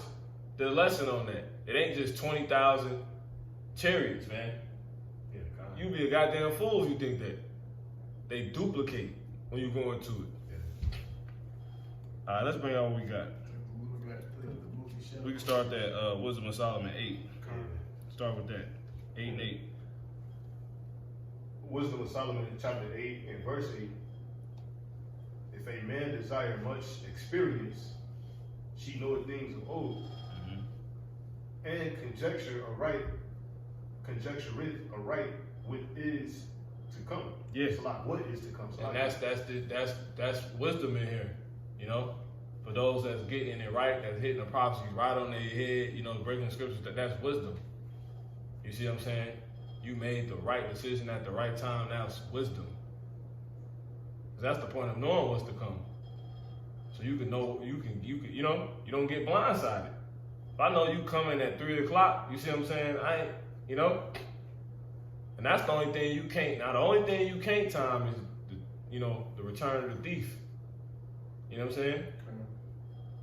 There's a lesson on that. It ain't just 20,000 chariots, man.
Yeah, kind of.
You be a goddamn fool if you think that. They duplicate when you go into it. All right, let's bring out what we got. We can start that Wisdom of Solomon 8. Start with that. 8 and 8.
Wisdom of Solomon, chapter 8 and verse 8. If a man desire much experience, she knoweth things of old, and conjectureth aright what is to come.
Yeah.
It's a lot. What is to come? So
And that's wisdom in here, you know. For those that's getting it right, that's hitting the prophecy right on their head, you know, breaking the scriptures, that's wisdom. You see what I'm saying? You made the right decision at the right time. Now it's wisdom. That's the point of knowing what's to come. So you can know, you know, you don't get blindsided. If I know you coming at 3 o'clock, you see what I'm saying? I ain't, you know. And that's the only thing you can't. Now the only thing you can't time is, the return of the thief. You know what I'm saying?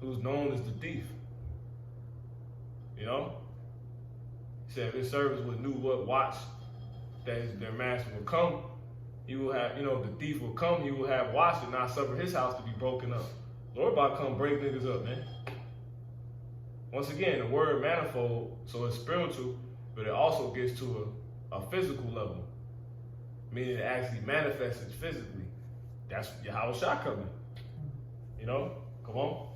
Who's known as the thief. You know? He said if his servants would knew what watch that their master would come, he will have, the thief will come, he will have watched and not suffer his house to be broken up. Lord about to come break niggas up, man. Once again, the word manifold, so it's spiritual, but it also gets to a physical level. Meaning it actually manifests physically. That's Yahweh Shah coming. You know? Come on.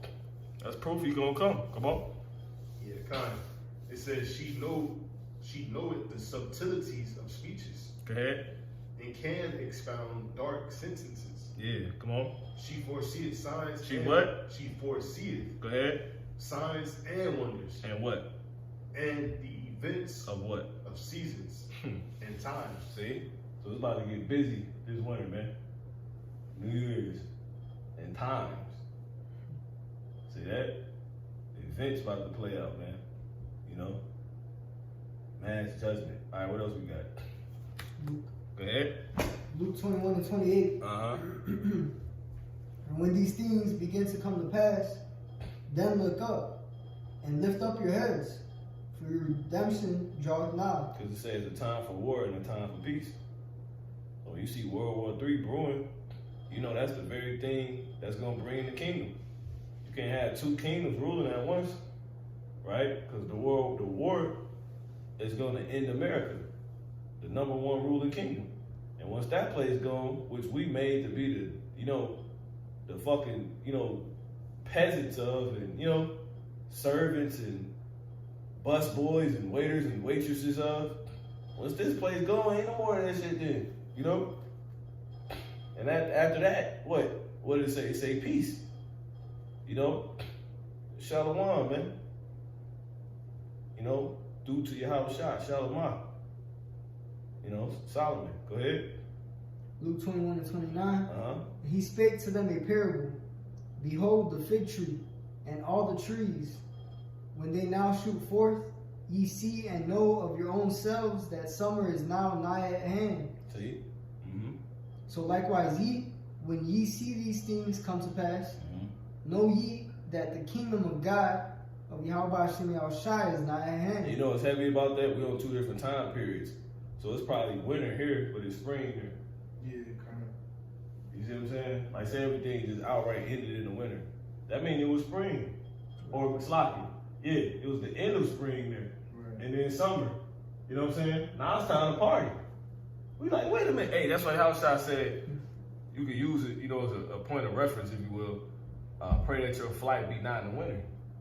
That's proof he's gonna come. Come on.
Yeah, kind of. It says she knoweth the subtleties of speeches.
Go ahead.
And can expound dark sentences.
Yeah, come on.
She foreseeth signs.
She what?
She foreseeth
Go ahead.
signs and wonders.
And what?
And the events
Of what?
of seasons and times.
See? So it's about to get busy this winter, man. New Year's and times. See that? The event's about to play out, man. You know? Man's judgment. All right, what else we got? Go ahead.
Luke 21 and 28.
Uh-huh.
And when these things begin to come to pass, then look up and lift up your heads, for your redemption draweth nigh.
Because it says a time for war and a time for peace. So when you see World War III brewing, you know that's the very thing that's going to bring the kingdom. You can't have two kingdoms ruling at once, right? Because the war is going to end America, the number one ruling kingdom. And once that place gone, which we made to be the fucking, peasants of, and, servants and bus boys and waiters and waitresses of, once this place gone, ain't no more of that shit then, And after that, what did it say? It say peace. Shalom, man. Due to Yahweh Shah, Shalom. Solomon. Go ahead.
Luke 21 and 29.
Uh-huh.
He spake to them a parable. Behold the fig tree and all the trees. When they now shoot forth, ye see and know of your own selves that summer is now nigh at hand.
See? Mm-hmm.
So likewise ye, when ye see these things come to pass, know ye that the kingdom of God, of Yahweh Hashem Yahushai, is nigh at hand.
You know what's heavy about that? We're on 2 different time periods. So it's probably winter here, but it's spring here.
Yeah, kind of.
You see what I'm saying? Like, say everything just outright ended in the winter. That means it was spring. Or sloppy. Yeah, it was the end of spring there.
Right.
And then summer. You know what I'm saying? Now it's time to party. We like, wait a minute. Hey, that's why Haushai said you could use it, as a point of reference, if you will. Pray that your flight be not in the winter.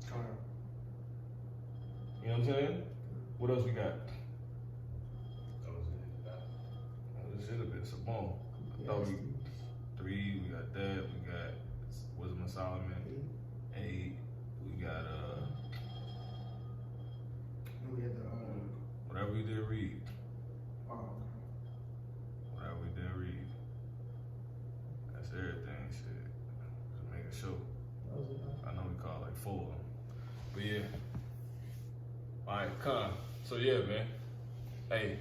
Kind of.
You know what I'm saying? What else we got? This should have been Sabon. I thought we 3, we got that, we got Wisdom of Solomon, 8, we got
We had the
whatever we did read.
oh,
Whatever we did read. That's everything, shit. Just make a show. I know we call it like 4. But yeah. Alright, Con. So yeah, man. Hey.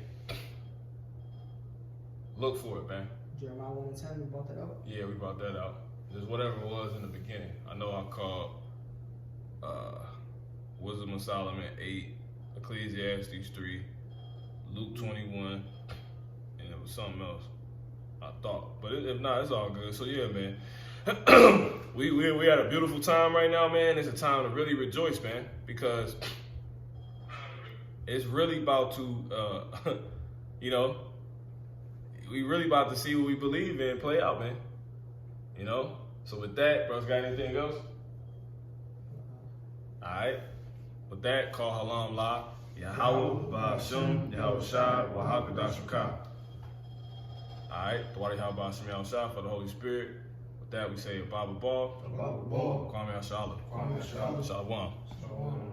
Look for it, man.
Jeremiah 1:10, we brought that up.
Yeah, we brought that out. Just whatever it was in the beginning. I know I called Wisdom of Solomon 8, Ecclesiastes 3, Luke 21, and it was something else. I thought, but if not, it's all good. So yeah, man, we had a beautiful time right now, man. It's a time to really rejoice, man, because it's really about to, you know, we really about to see what we believe in play out, man. You know. So with that, bro's got anything else? All right. With that, call Halam La, Yahweh, Ba'ashum, Yahweh Shai, Wahakadash Shakah. Alright, Dwadi Haba Shem Shah for the Holy Spirit. With that, we say Baba Ball,
Baba Ball.
Kwame Ashala,
Kwame Ashala.
Shalom.
Shalom.